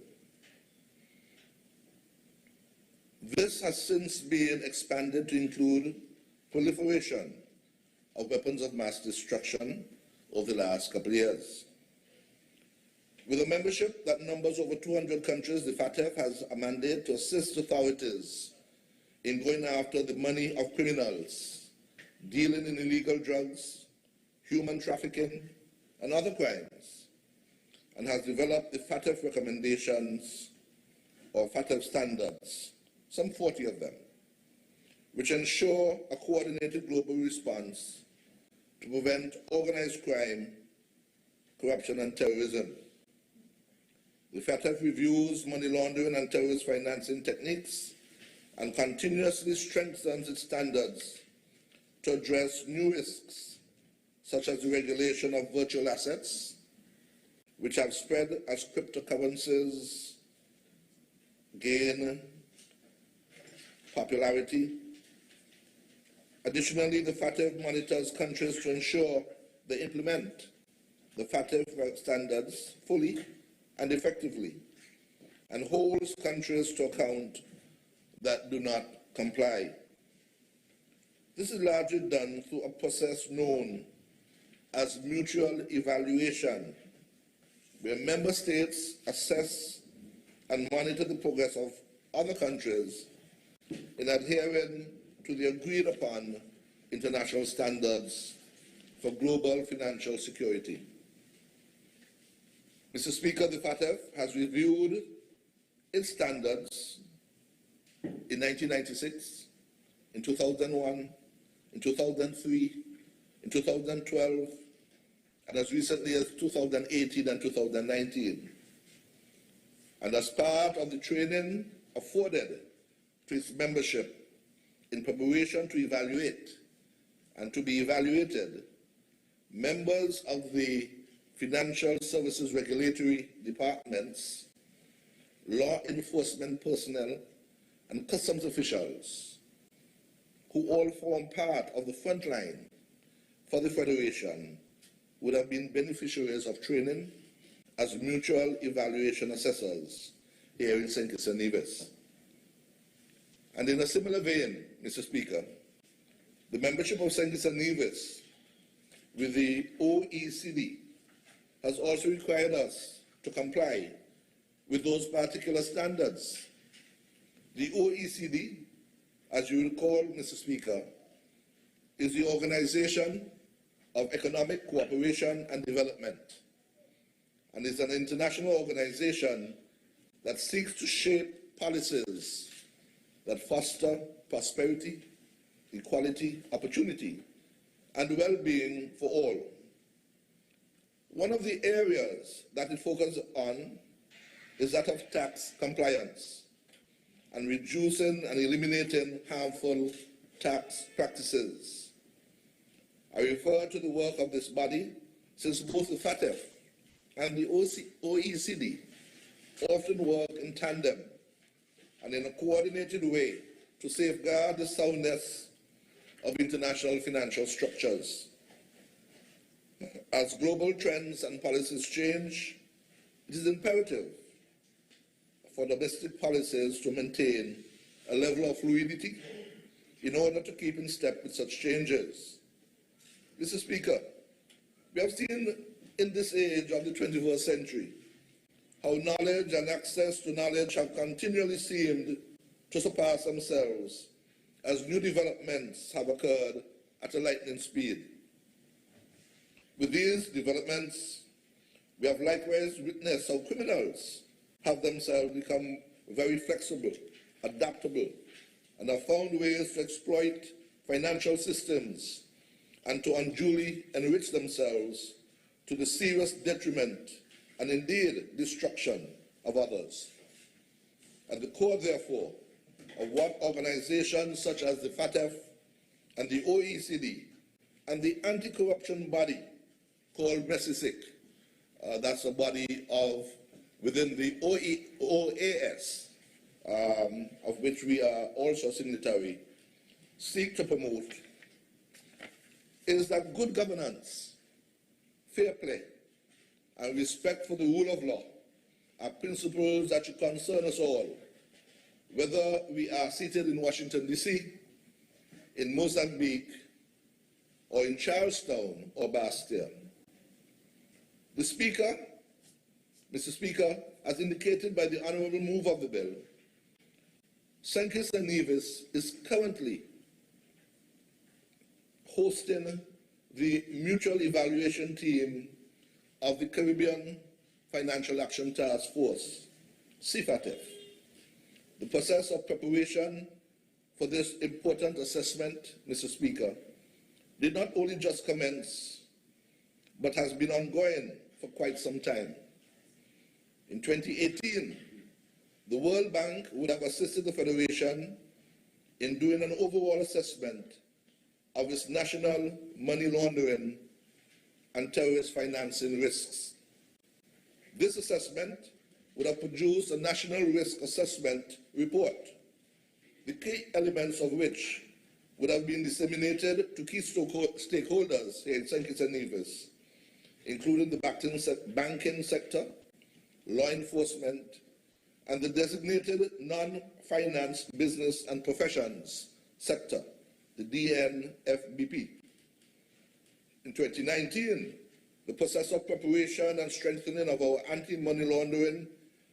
This has since been expanded to include proliferation of weapons of mass destruction over the last couple of years. With a membership that numbers over 200 countries, the FATF has a mandate to assist authorities in going after the money of criminals, dealing in illegal drugs, human trafficking, and other crimes, and has developed the FATF recommendations or FATF standards, some 40 of them, which ensure a coordinated global response to prevent organized crime, corruption, and terrorism. The FATF reviews money laundering and terrorist financing techniques and continuously strengthens its standards to address new risks, such as the regulation of virtual assets, which have spread as cryptocurrencies gain popularity. Additionally, the FATF monitors countries to ensure they implement the FATF standards fully and effectively, and holds countries to account that do not comply. This is largely done through a process known as mutual evaluation, where member states assess and monitor the progress of other countries in adhering to the agreed upon international standards for global financial security. Mr. Speaker, the FATF has reviewed its standards in 1996, in 2001, in 2003, in 2012, and as recently as 2018 and 2019. And as part of the training afforded to its membership in preparation to evaluate and to be evaluated, members of the Financial Services Regulatory Departments, law enforcement personnel, and customs officials, who all form part of the front line for the Federation, would have been beneficiaries of training as mutual evaluation assessors here in St Kitts and Nevis. And in a similar vein, Mr. Speaker, The membership of St Kitts and Nevis with the OECD has also required us to comply with those particular standards. The OECD, as you recall, Mr. Speaker, is the Organization of Economic Cooperation and Development, and is an international organization that seeks to shape policies that foster prosperity, equality, opportunity, and well-being for all. One of the areas that it focuses on is that of tax compliance and reducing and eliminating harmful tax practices. I refer to the work of this body since both the FATF and the OECD often work in tandem and in a coordinated way to safeguard the soundness of international financial structures. As global trends and policies change, it is imperative for domestic policies to maintain a level of fluidity in order to keep in step with such changes. Mr. Speaker, we have seen in this age of the 21st century how knowledge and access to knowledge have continually seemed to surpass themselves as new developments have occurred at a lightning speed. With these developments, we have likewise witnessed how criminals have themselves become very flexible, adaptable, and have found ways to exploit financial systems and to unduly enrich themselves to the serious detriment and indeed destruction of others. At the core, therefore, of what organizations such as the FATF and the OECD and the anti-corruption body called MESISIC, that's a body within the OAS, of which we are also signatory, seek to promote, is that good governance, fair play, and respect for the rule of law are principles that should concern us all, whether we are seated in Washington, D.C., in Mozambique, or in Charlestown or Bastia. The Speaker, Mr. Speaker, as indicated by the honourable move of the bill, St Kitts and Nevis is currently hosting the mutual evaluation team of the Caribbean Financial Action Task Force, CFATF. The process of preparation for this important assessment, Mr. Speaker, did not only just commence, but has been ongoing for quite some time. In 2018, the World Bank would have assisted the Federation in doing an overall assessment of its national money laundering and terrorist financing risks. This assessment would have produced a national risk assessment report, the key elements of which would have been disseminated to key stakeholders here in St Kitts and Nevis, including the banking sector, law enforcement, and the designated non-financed business and professions sector, the DNFBP. In 2019, the process of preparation and strengthening of our anti-money laundering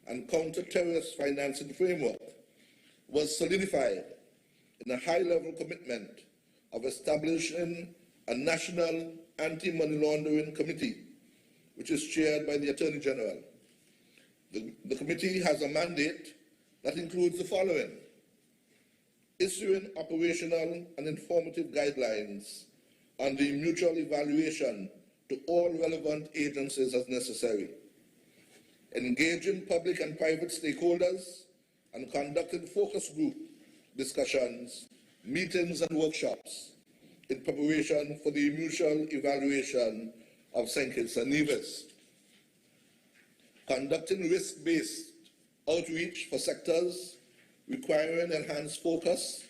and counter-terrorist financing framework was solidified in a high-level commitment of establishing a national anti-money laundering committee, which is chaired by the Attorney General. The committee has a mandate that includes the following: issuing operational and informative guidelines on the mutual evaluation to all relevant agencies as necessary, engaging public and private stakeholders, and conducting focus group discussions, meetings, and workshops in preparation for the mutual evaluation of St Kitts and Nevis, conducting risk-based outreach for sectors requiring enhanced focus,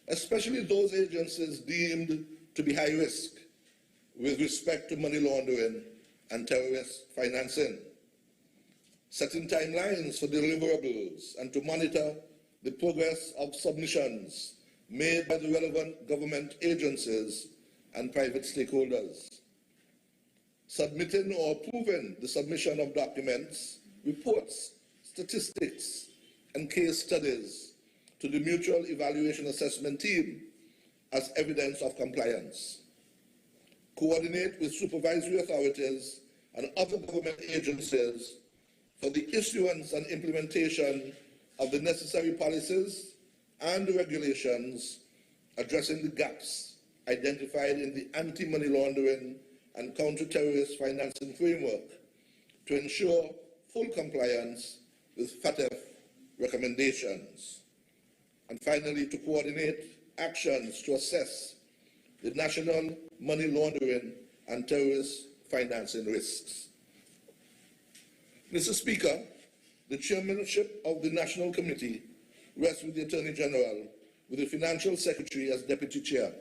especially those agencies deemed to be high risk with respect to money laundering and terrorist financing, setting timelines for deliverables and to monitor the progress of submissions made by the relevant government agencies and private stakeholders. Submitting or approving the submission of documents, reports, statistics, and case studies to the Mutual Evaluation Assessment Team as evidence of compliance. Coordinate with supervisory authorities and other government agencies for the issuance and implementation of the necessary policies and regulations addressing the gaps identified in the anti-money laundering and counter-terrorist financing framework to ensure full compliance with FATF recommendations. And finally, to coordinate actions to assess the national money laundering and terrorist financing risks. Mr. Speaker, the chairmanship of the National Committee rests with the Attorney General, with the Financial Secretary as Deputy Chair.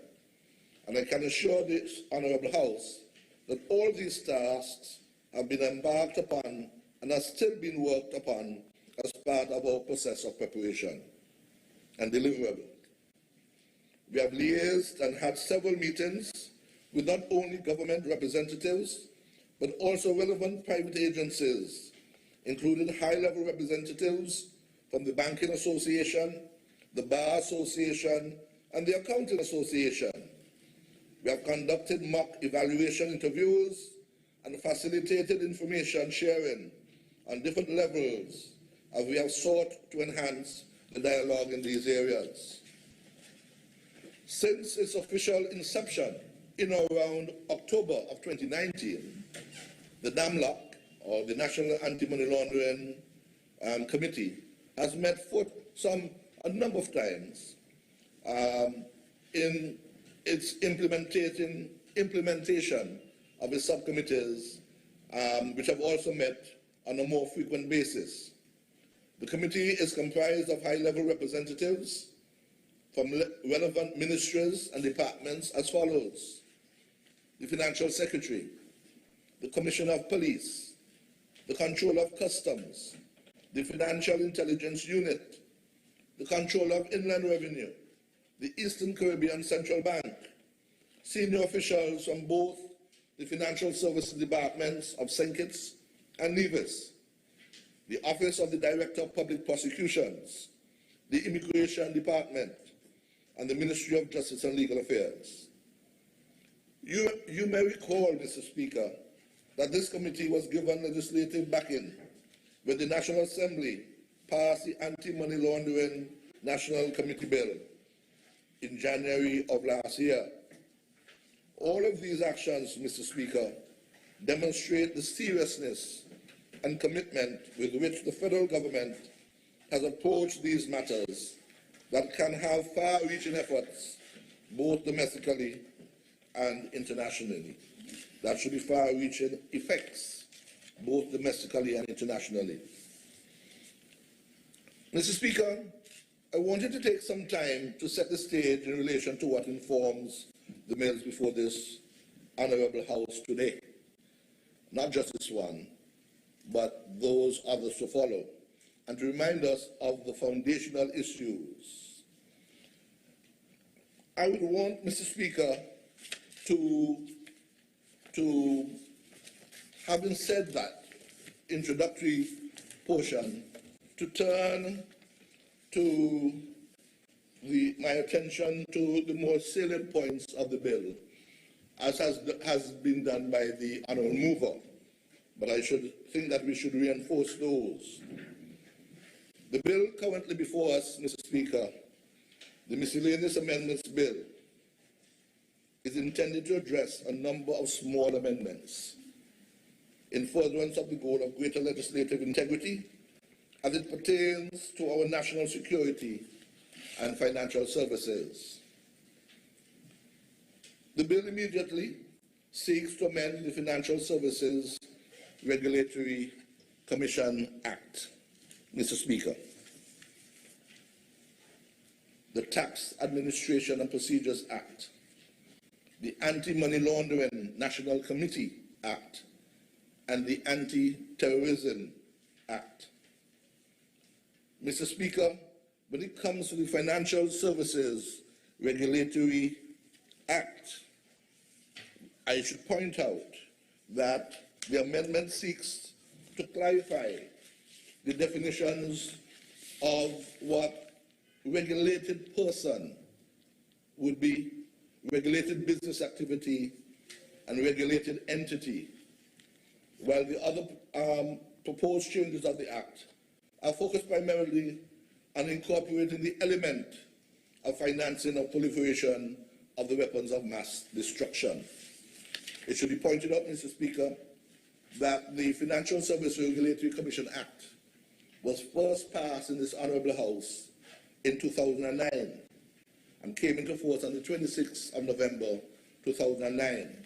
And I can assure this Honourable House that all these tasks have been embarked upon and are still being worked upon as part of our process of preparation and deliverable. We have liaised and had several meetings with not only government representatives, but also relevant private agencies, including high-level representatives from the Banking Association, the Bar Association, and the Accounting Association. We have conducted mock evaluation interviews and facilitated information sharing on different levels as we have sought to enhance the dialogue in these areas. Since its official inception in or around October of 2019, the NAMLOC, or the National Anti-Money Laundering Committee, has met for a number of times in its implementation of its subcommittees, which have also met on a more frequent basis. The committee is comprised of high-level representatives from relevant ministries and departments as follows: the Financial Secretary, the Commissioner of Police, the Controller of Customs, the Financial Intelligence Unit, the Controller of Inland Revenue, the Eastern Caribbean Central Bank, senior officials from both the Financial Services Departments of St Kitts and Nevis, the Office of the Director of Public Prosecutions, the Immigration Department, and the Ministry of Justice and Legal Affairs. You may recall, Mr. Speaker, that this committee was given legislative backing when the National Assembly passed the Anti-Money Laundering National Committee Bill in January of last year. All of these actions, Mr. Speaker, demonstrate the seriousness and commitment with which the federal government has approached these matters that can have far-reaching efforts both domestically and internationally. That should be far-reaching effects both domestically and internationally. Mr. Speaker, I wanted to take some time to set the stage in relation to what informs the bills before this Honourable House today. Not just this one, but those others to follow, and to remind us of the foundational issues. I would want, Mr. Speaker, to having said that introductory portion, to turn to my attention to the more salient points of the bill, as has been done by the honourable mover. But I should think that we should reinforce those. The bill currently before us, Mr. Speaker, the Miscellaneous Amendments Bill, is intended to address a number of small amendments in furtherance of the goal of greater legislative integrity as it pertains to our national security and financial services. The bill immediately seeks to amend the Financial Services Regulatory Commission Act, Mr. Speaker, the Tax Administration and Procedures Act, the Anti-Money Laundering National Committee Act, and the Anti-Terrorism Act. Mr. Speaker, when it comes to the Financial Services Regulatory Act, I should point out that the amendment seeks to clarify the definitions of what regulated person would be, regulated business activity, and regulated entity, while the other proposed changes of the Act are focused primarily on incorporating the element of financing of proliferation of the weapons of mass destruction. It should be pointed out, Mr. Speaker, that the Financial Services Regulatory Commission Act was first passed in this Honourable House in 2009 and came into force on the 26th of November 2009.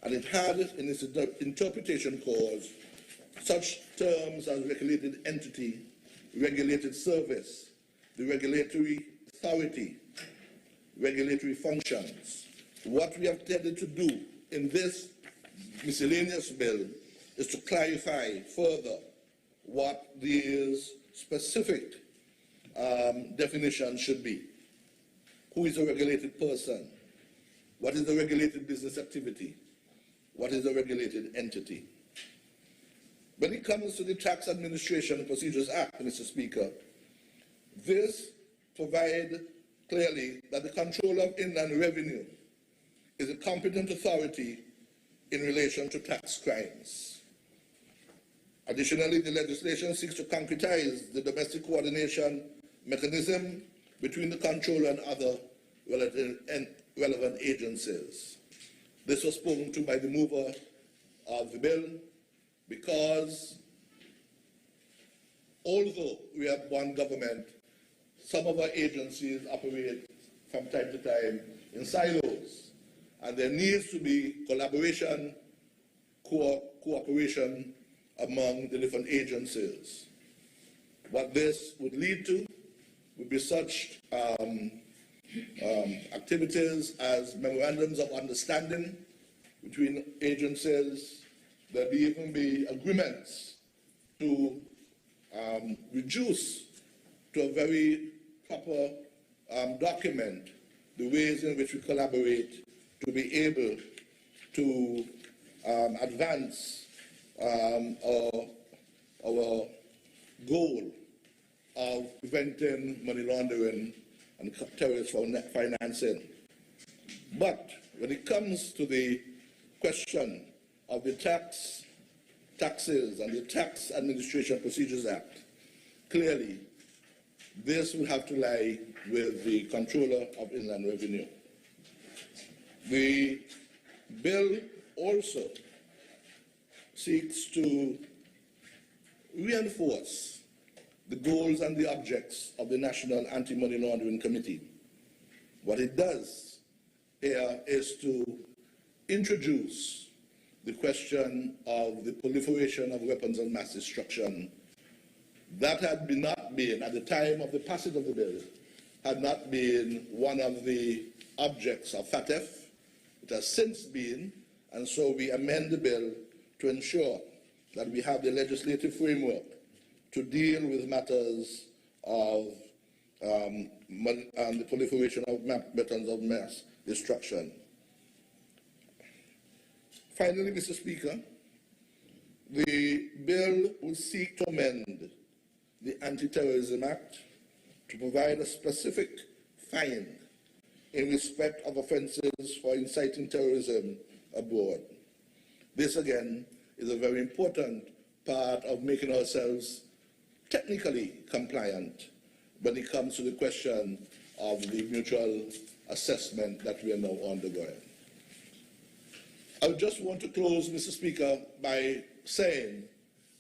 And it had in its interpretation clause such terms as regulated entity, regulated service, the regulatory authority, regulatory functions. What we have tended to do in this miscellaneous bill is to clarify further what these specific definitions should be. Who is a regulated person? What is the regulated business activity? What is a regulated entity? When it comes to the Tax Administration and Procedures Act, Mr. Speaker, this provides clearly that the Controller of Inland Revenue is a competent authority in relation to tax crimes. Additionally, the legislation seeks to concretize the domestic coordination mechanism between the Controller and other relevant agencies. This was spoken to by the mover of the bill because although we have one government, some of our agencies operate from time to time in silos, and there needs to be collaboration, cooperation among the different agencies. What this would lead to would be such activities as memorandums of understanding between agencies. There'll even be agreements to reduce to a very proper document the ways in which we collaborate to be able to advance our goal of preventing money laundering and terrorist financing. But when it comes to the question of the taxes and the Tax Administration Procedures Act, clearly this will have to lie with the Controller of Inland Revenue. The bill also seeks to reinforce the goals and the objects of the National Anti-Money Laundering Committee. What it does here is to introduce the question of the proliferation of weapons of mass destruction. That had not been, at the time of the passage of the bill, had not been one of the objects of FATF. It has since been, and so we amend the bill to ensure that we have the legislative framework to deal with matters of the proliferation of weapons of mass destruction. Finally, Mr. Speaker, the bill will seek to amend the Anti-Terrorism Act to provide a specific fine in respect of offences for inciting terrorism abroad. This, again, is a very important part of making ourselves technically compliant when it comes to the question of the mutual assessment that we are now undergoing. I would just want to close, Mr. Speaker, by saying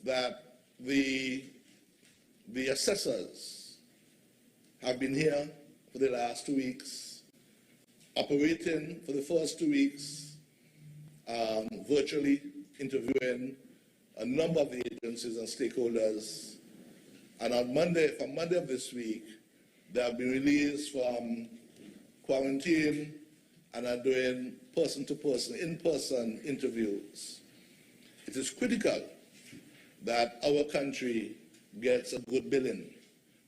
that the assessors have been here for the last 2 weeks, operating for the first 2 weeks, virtually interviewing a number of the agencies and stakeholders. And on Monday, from Monday of this week, they have been released from quarantine and are doing person-to-person, in-person interviews. It is critical that our country gets a good billing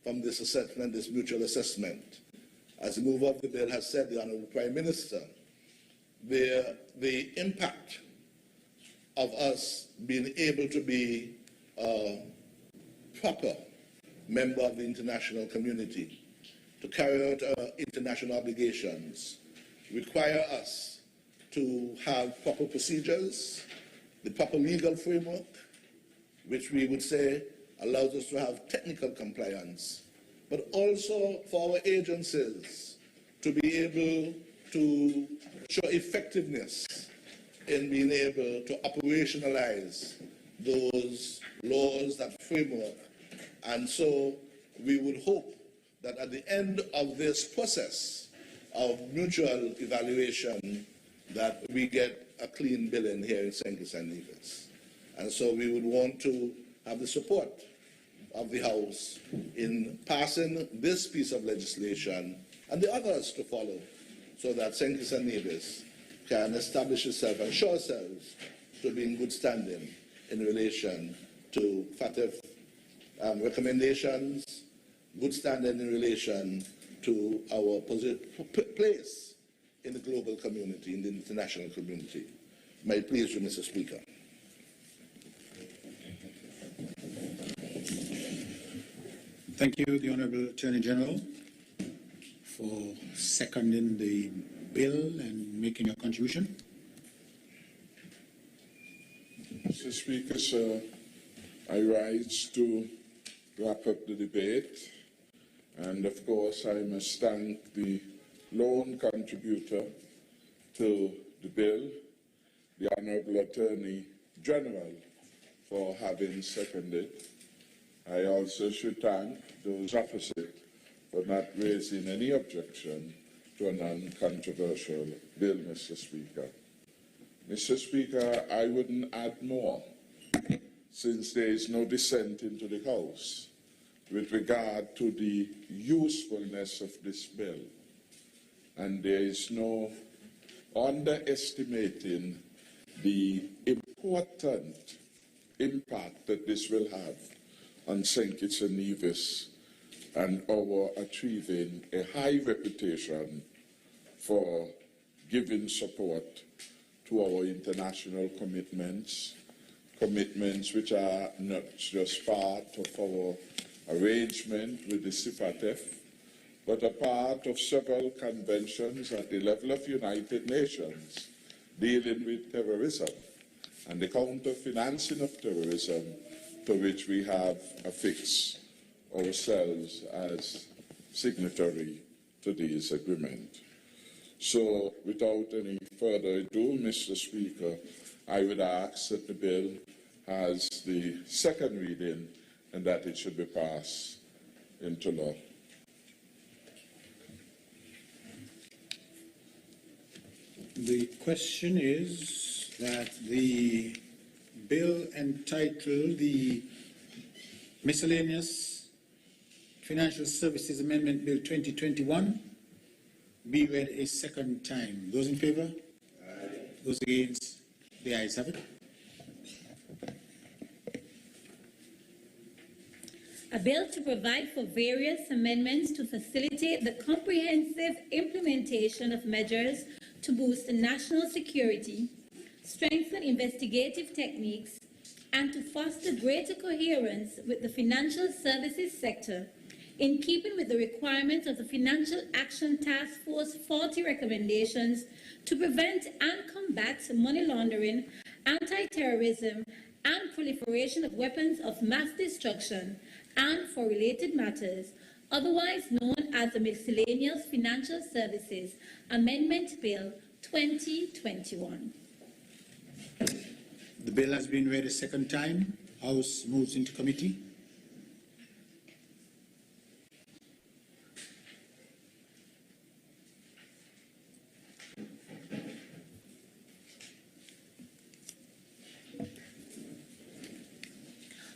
from this assessment, this mutual assessment. as the mover of the bill has said, the Honourable Prime Minister, the impact of us being able to be a proper member of the international community, to carry out our international obligations, require us to have proper procedures, the proper legal framework, which we would say allows us to have technical compliance, but also for our agencies to be able to show effectiveness in being able to operationalize those laws, that framework. And so we would hope that at the end of this process of mutual evaluation, that we get a clean billing here in St Kitts and Nevis. And so we would want to have the support of the House in passing this piece of legislation and the others to follow, so that St Kitts and Nevis can establish itself and show ourselves to be in good standing in relation to FATF recommendations, good standing in relation to our place in the global community, in the international community. May it please you, Mr. Speaker. Thank you, the Honourable Attorney General, for seconding the bill and making your contribution. Mr. Speaker, sir, I rise to wrap up the debate, and of course I must thank the lone contributor to the bill, the Honourable Attorney General, for having seconded. I also should thank those opposite for not raising any objection to a non-controversial bill, Mr. Speaker. Mr. Speaker, I wouldn't add more, since there is no dissent into the House with regard to the usefulness of this bill, and there is no underestimating the important impact that this will have on St Kitts and Nevis and our achieving a high reputation for giving support to our international commitments, which are not just part of our arrangement with the CFATF, but a part of several conventions at the level of United Nations dealing with terrorism and the counter-financing of terrorism, to which we have affixed ourselves as signatory to this agreement. So, without any further ado, Mr. Speaker, I would ask that the bill has the second reading and that it should be passed into law. The question is that the bill entitled the Miscellaneous Financial Services Amendment Bill 2021 be read a second time. Those in favour? Aye. Those against? The ayes have it. A bill to provide for various amendments to facilitate the comprehensive implementation of measures to boost national security, strengthen investigative techniques, and to foster greater coherence with the financial services sector, in keeping with the requirements of the Financial Action Task Force 40 recommendations to prevent and combat money laundering, anti-terrorism, and proliferation of weapons of mass destruction, and for related matters, otherwise known as the Miscellaneous Financial Services Amendment Bill 2021. The bill has been read a second time. House moves into committee.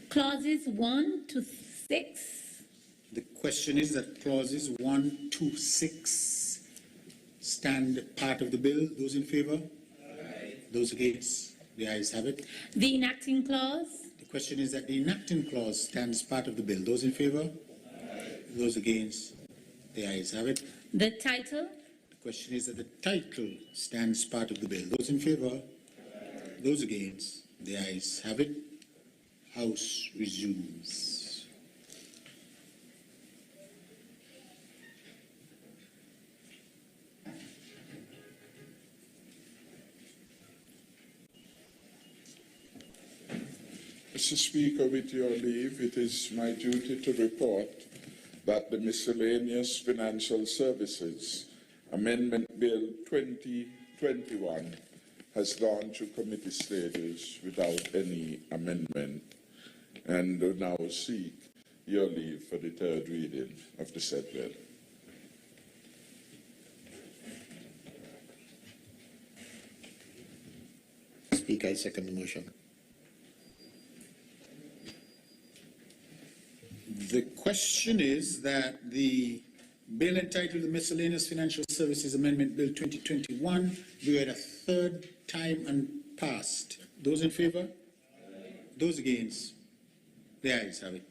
Clauses 1 to 6. The question is that clauses 1 to 6 stand part of the bill. Those in favour? Aye. Those against? The ayes have it. The enacting clause. The question is that the enacting clause stands part of the bill. Those in favour? Aye. Those against? The ayes have it. The title. The question is that the title stands part of the bill. Those in favour? Those against? The ayes have it. House resumes. Mr. Speaker, with your leave, it is my duty to report that the Miscellaneous Financial Services Amendment Bill 2021 has gone through committee stages without any amendment, and will now seek your leave for the third reading of the said bill. Speaker, I second the motion. The question is that the bill entitled the Miscellaneous Financial Services Amendment Bill 2021 be read a third time and passed. Those in favour? Those against? The ayes have it.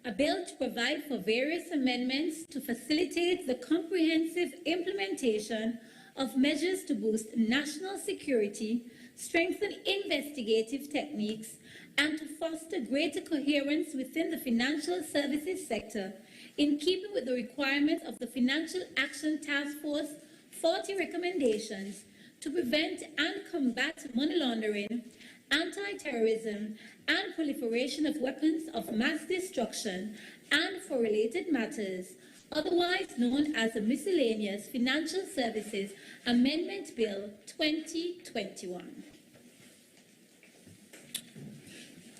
A bill to provide for various amendments to facilitate the comprehensive implementation of measures to boost national security, strengthen investigative techniques, and to foster greater coherence within the financial services sector, in keeping with the requirements of the Financial Action Task Force 40 recommendations to prevent and combat money laundering, anti-terrorism, and proliferation of weapons of mass destruction, and for related matters, otherwise known as the Miscellaneous Financial Services Amendment Bill 2021.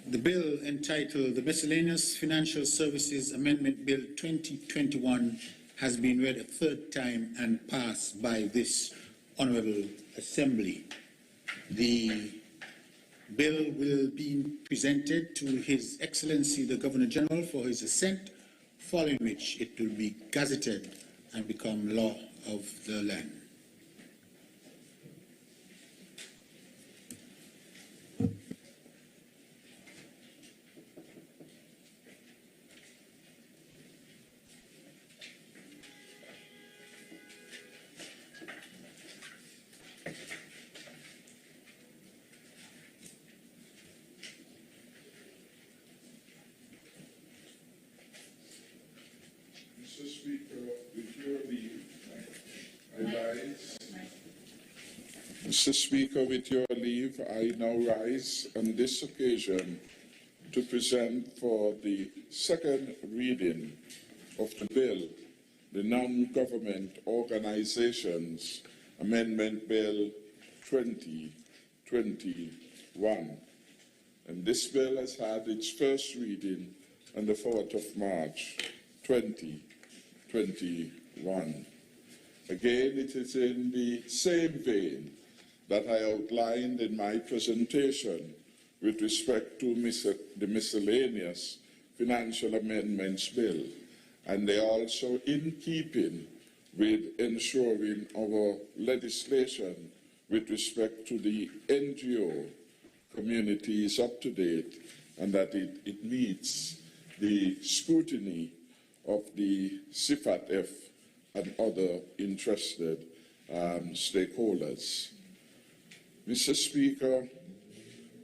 The bill entitled the Miscellaneous Financial Services Amendment Bill 2021 has been read a third time and passed by this Honourable Assembly. The bill will be presented to His Excellency the Governor-General for his assent, following which it will be gazetted and become law of the land. Mr. Speaker, with your leave, Mr. Speaker, with your leave, I now rise on this occasion to present for the second reading of the bill, the Non-Government Organizations Amendment Bill 2021. And this bill has had its first reading on the 4th of March 2021. Again, it is in the same vein that I outlined in my presentation with respect to the Miscellaneous Financial Amendments Bill, and they are also in keeping with ensuring our legislation with respect to the NGO community is up to date and that it meets the scrutiny of the CFATF and other interested stakeholders. Mr. Speaker,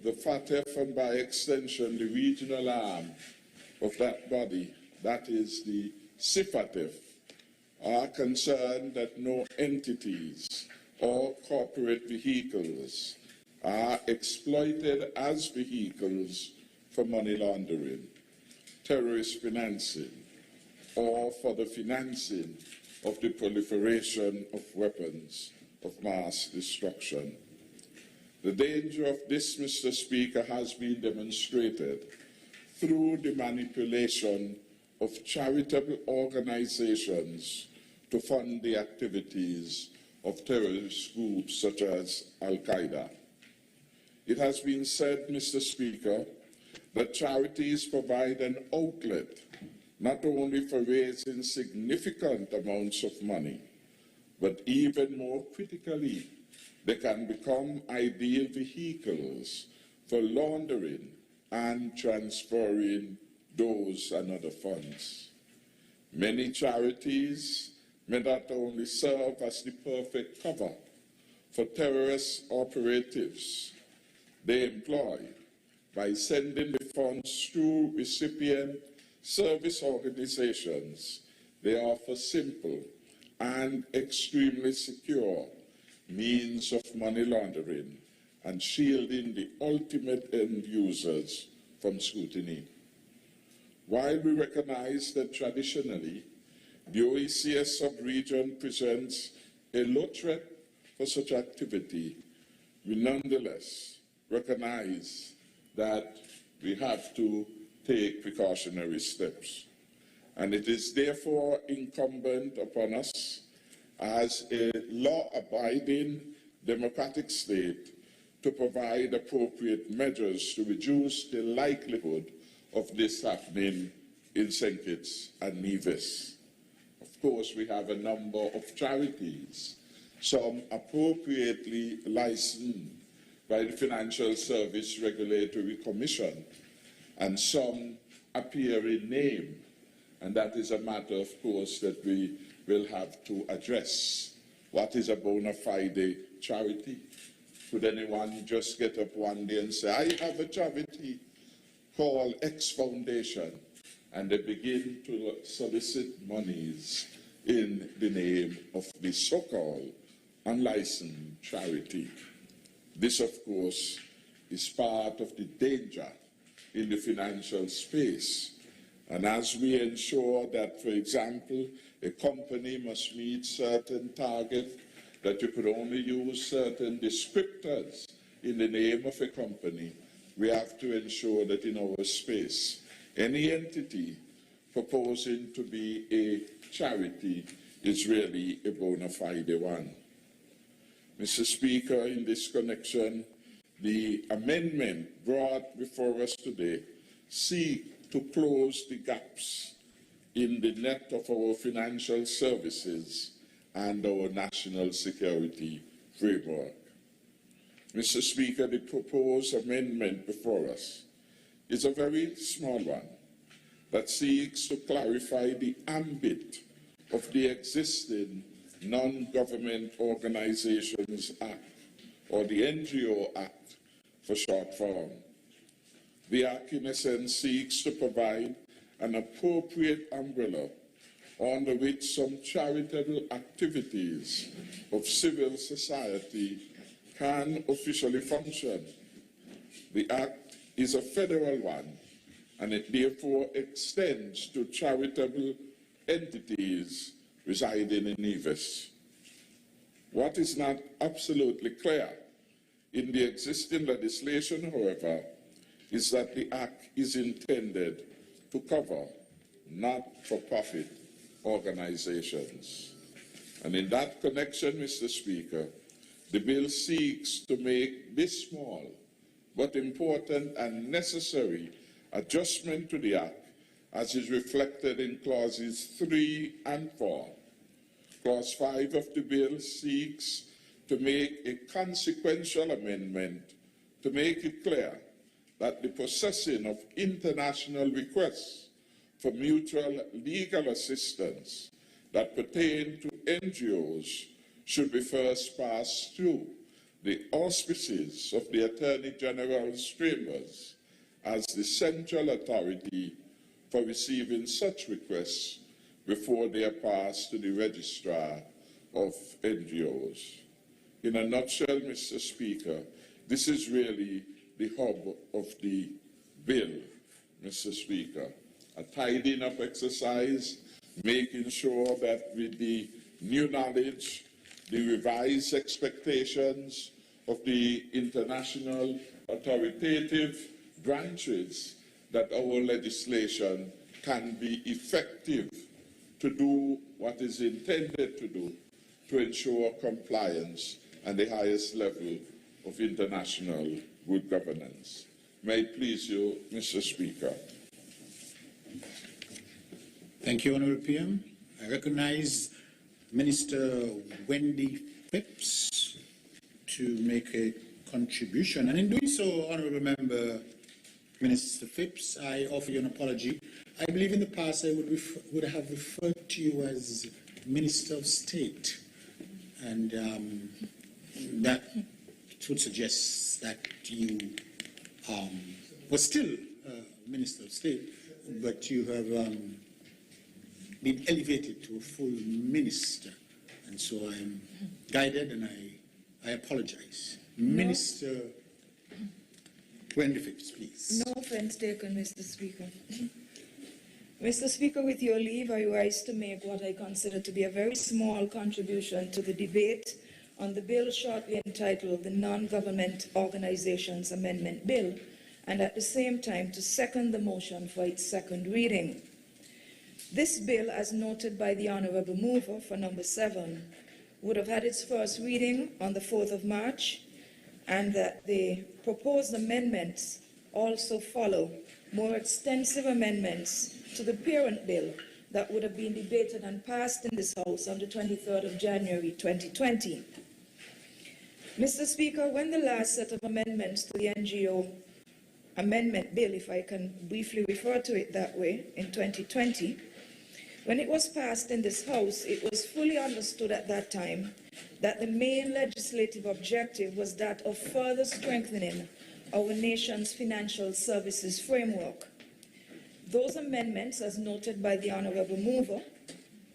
the FATF and by extension the regional arm of that body, that is the CFATF, are concerned that no entities or corporate vehicles are exploited as vehicles for money laundering, terrorist financing, or for the financing of the proliferation of weapons of mass destruction. The danger of this, Mr. Speaker, has been demonstrated through the manipulation of charitable organizations to fund the activities of terrorist groups such as Al-Qaeda. It has been said, Mr. Speaker, that charities provide an outlet not only for raising significant amounts of money, but even more critically, they can become ideal vehicles for laundering and transferring those and other funds. Many charities may not only serve as the perfect cover for terrorist operatives they employ by sending the funds through recipient service organizations, they offer simple and extremely secure means of money laundering and shielding the ultimate end users from scrutiny. While we recognize that traditionally the OECS sub-region presents a low threat for such activity, we nonetheless recognize that we have to take precautionary steps. And it is therefore incumbent upon us as a law-abiding democratic state to provide appropriate measures to reduce the likelihood of this happening in St Kitts and Nevis. Of course, we have a number of charities, some appropriately licensed by the Financial Service Regulatory Commission, and some appear in name. And that is a matter, of course, that we will have to address. What is a bona fide charity? Could anyone just get up one day and say, I have a charity called X Foundation, and they begin to solicit monies in the name of the so-called unlicensed charity? This, of course, is part of the danger in the financial space. And as we ensure that, for example, a company must meet certain targets, that you could only use certain descriptors in the name of a company, we have to ensure that in our space, any entity proposing to be a charity is really a bona fide one. Mr. Speaker, in this connection, the amendment brought before us today seeks to close the gaps in the net of our financial services and our national security framework. Mr. Speaker, the proposed amendment before us is a very small one that seeks to clarify the ambit of the existing Non-Government Organizations Act, or the NGO Act for short form. The Act, in essence, seeks to provide an appropriate umbrella under which some charitable activities of civil society can officially function. The Act is a federal one, and it therefore extends to charitable entities residing in Nevis. What is not absolutely clear in the existing legislation, however, is that the Act is intended to cover not-for-profit organizations. And in that connection, Mr. Speaker, the bill seeks to make this small but important and necessary adjustment to the Act as is reflected in clauses 3 and 4. Clause 5 of the bill seeks to make a consequential amendment to make it clear that the processing of international requests for mutual legal assistance that pertain to NGOs should be first passed through the auspices of the Attorney General's chambers as the central authority for receiving such requests before they are passed to the Registrar of NGOs. In a nutshell, Mr. Speaker, this is really the hub of the bill, Mr. Speaker. A tidying up exercise, making sure that with the new knowledge, the revised expectations of the international authoritative branches, that our legislation can be effective to do what is intended to do to ensure compliance and the highest level of international good governance. May it please you, Mr. Speaker. Thank you, Honourable PM. I recognize Minister Wendy Phipps to make a contribution. And in doing so, Honourable Member Minister Phipps, I offer you an apology. I believe in the past I would have referred to you as Minister of State, and that would suggest that you were still Minister of State, but you have been elevated to a full minister, and so I'm guided, and I apologize. No. Minister Wendy Phipps, please. No offense taken, Mr. Speaker. Mr. Speaker, with your leave, I rise to make what I consider to be a very small contribution to the debate on the bill shortly entitled the Non-Government Organizations Amendment Bill, and at the same time to second the motion for its second reading. This bill, as noted by the Honourable Mover for number 7, would have had its first reading on the 4th of March, and that the proposed amendments also follow more extensive amendments to the parent bill that would have been debated and passed in this House on the 23rd of January 2020. Mr. Speaker, when the last set of amendments to the NGO Amendment Bill, if I can briefly refer to it that way, in 2020, when it was passed in this House, it was fully understood at that time that the main legislative objective was that of further strengthening our nation's financial services framework. Those amendments, as noted by the Honourable Mover,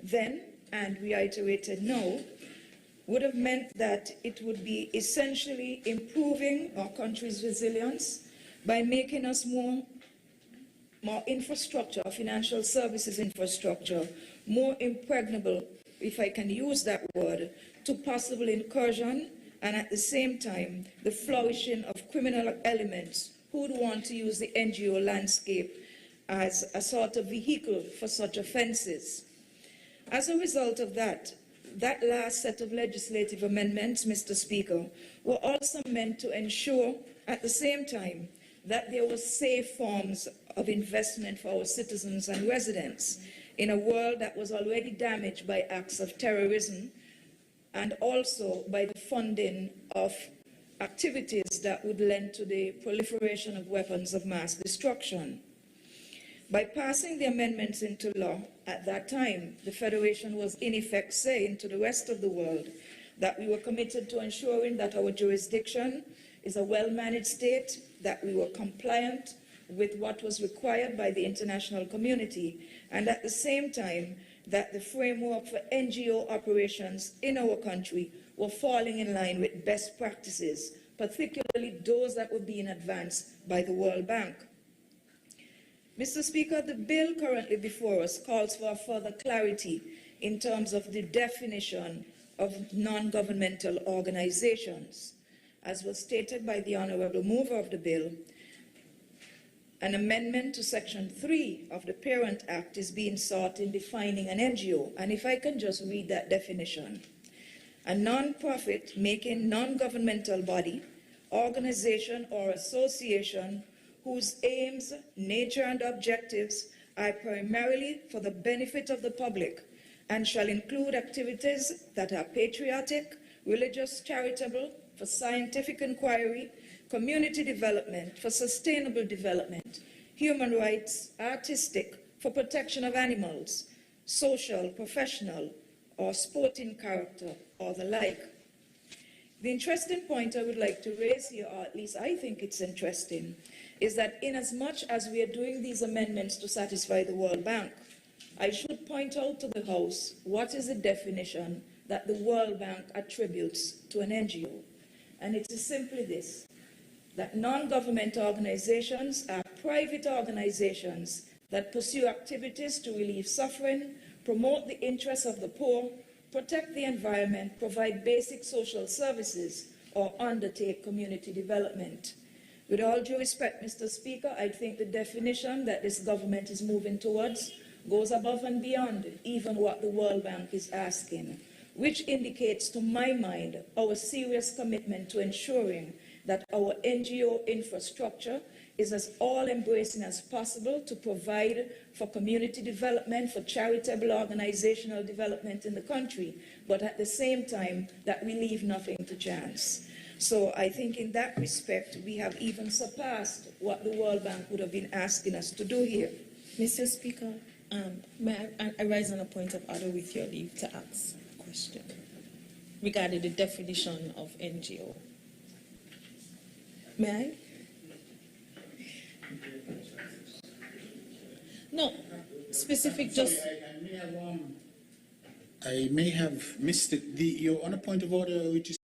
then, and reiterated now, would have meant that it would be essentially improving our country's resilience by making us more infrastructure, financial services infrastructure, more impregnable, if I can use that word, to possible incursion, and at the same time, the flourishing of criminal elements who would want to use the NGO landscape as a sort of vehicle for such offences. As a result of that last set of legislative amendments, Mr. Speaker, were also meant to ensure at the same time that there were safe forms of investment for our citizens and residents in a world that was already damaged by acts of terrorism and also by the funding of activities that would lend to the proliferation of weapons of mass destruction. By passing the amendments into law at that time, the Federation was in effect saying to the rest of the world that we were committed to ensuring that our jurisdiction is a well-managed state, that we were compliant with what was required by the international community, and at the same time that the framework for NGO operations in our country were falling in line with best practices, particularly those that were being advanced by the World Bank. Mr. Speaker, the bill currently before us calls for further clarity in terms of the definition of non-governmental organizations. As was stated by the Honourable Mover of the bill, an amendment to Section 3 of the Parent Act is being sought in defining an NGO. And if I can just read that definition: a non-profit making non-governmental body, organization or association whose aims, nature and objectives are primarily for the benefit of the public and shall include activities that are patriotic, religious, charitable, for scientific inquiry, community development, for sustainable development, human rights, artistic, for protection of animals, social, professional, or sporting character, or the like. The interesting point I would like to raise here, or at least I think it's interesting, is that inasmuch as we are doing these amendments to satisfy the World Bank, I should point out to the House what is the definition that the World Bank attributes to an NGO. And it is simply this: that non-government organizations are private organizations that pursue activities to relieve suffering, promote the interests of the poor, protect the environment, provide basic social services, or undertake community development. With all due respect, Mr. Speaker, I think the definition that this government is moving towards goes above and beyond even what the World Bank is asking, which indicates to my mind our serious commitment to ensuring that our NGO infrastructure is as all-embracing as possible to provide for community development, for charitable organizational development in the country, but at the same time that we leave nothing to chance. So I think in that respect we have even surpassed what the World Bank would have been asking us to do here. Mr. Speaker, may I rise on a point of order with your leave to ask a question regarding the definition of NGO? May I? No, specific just... I may have missed it. You're on a point of order which is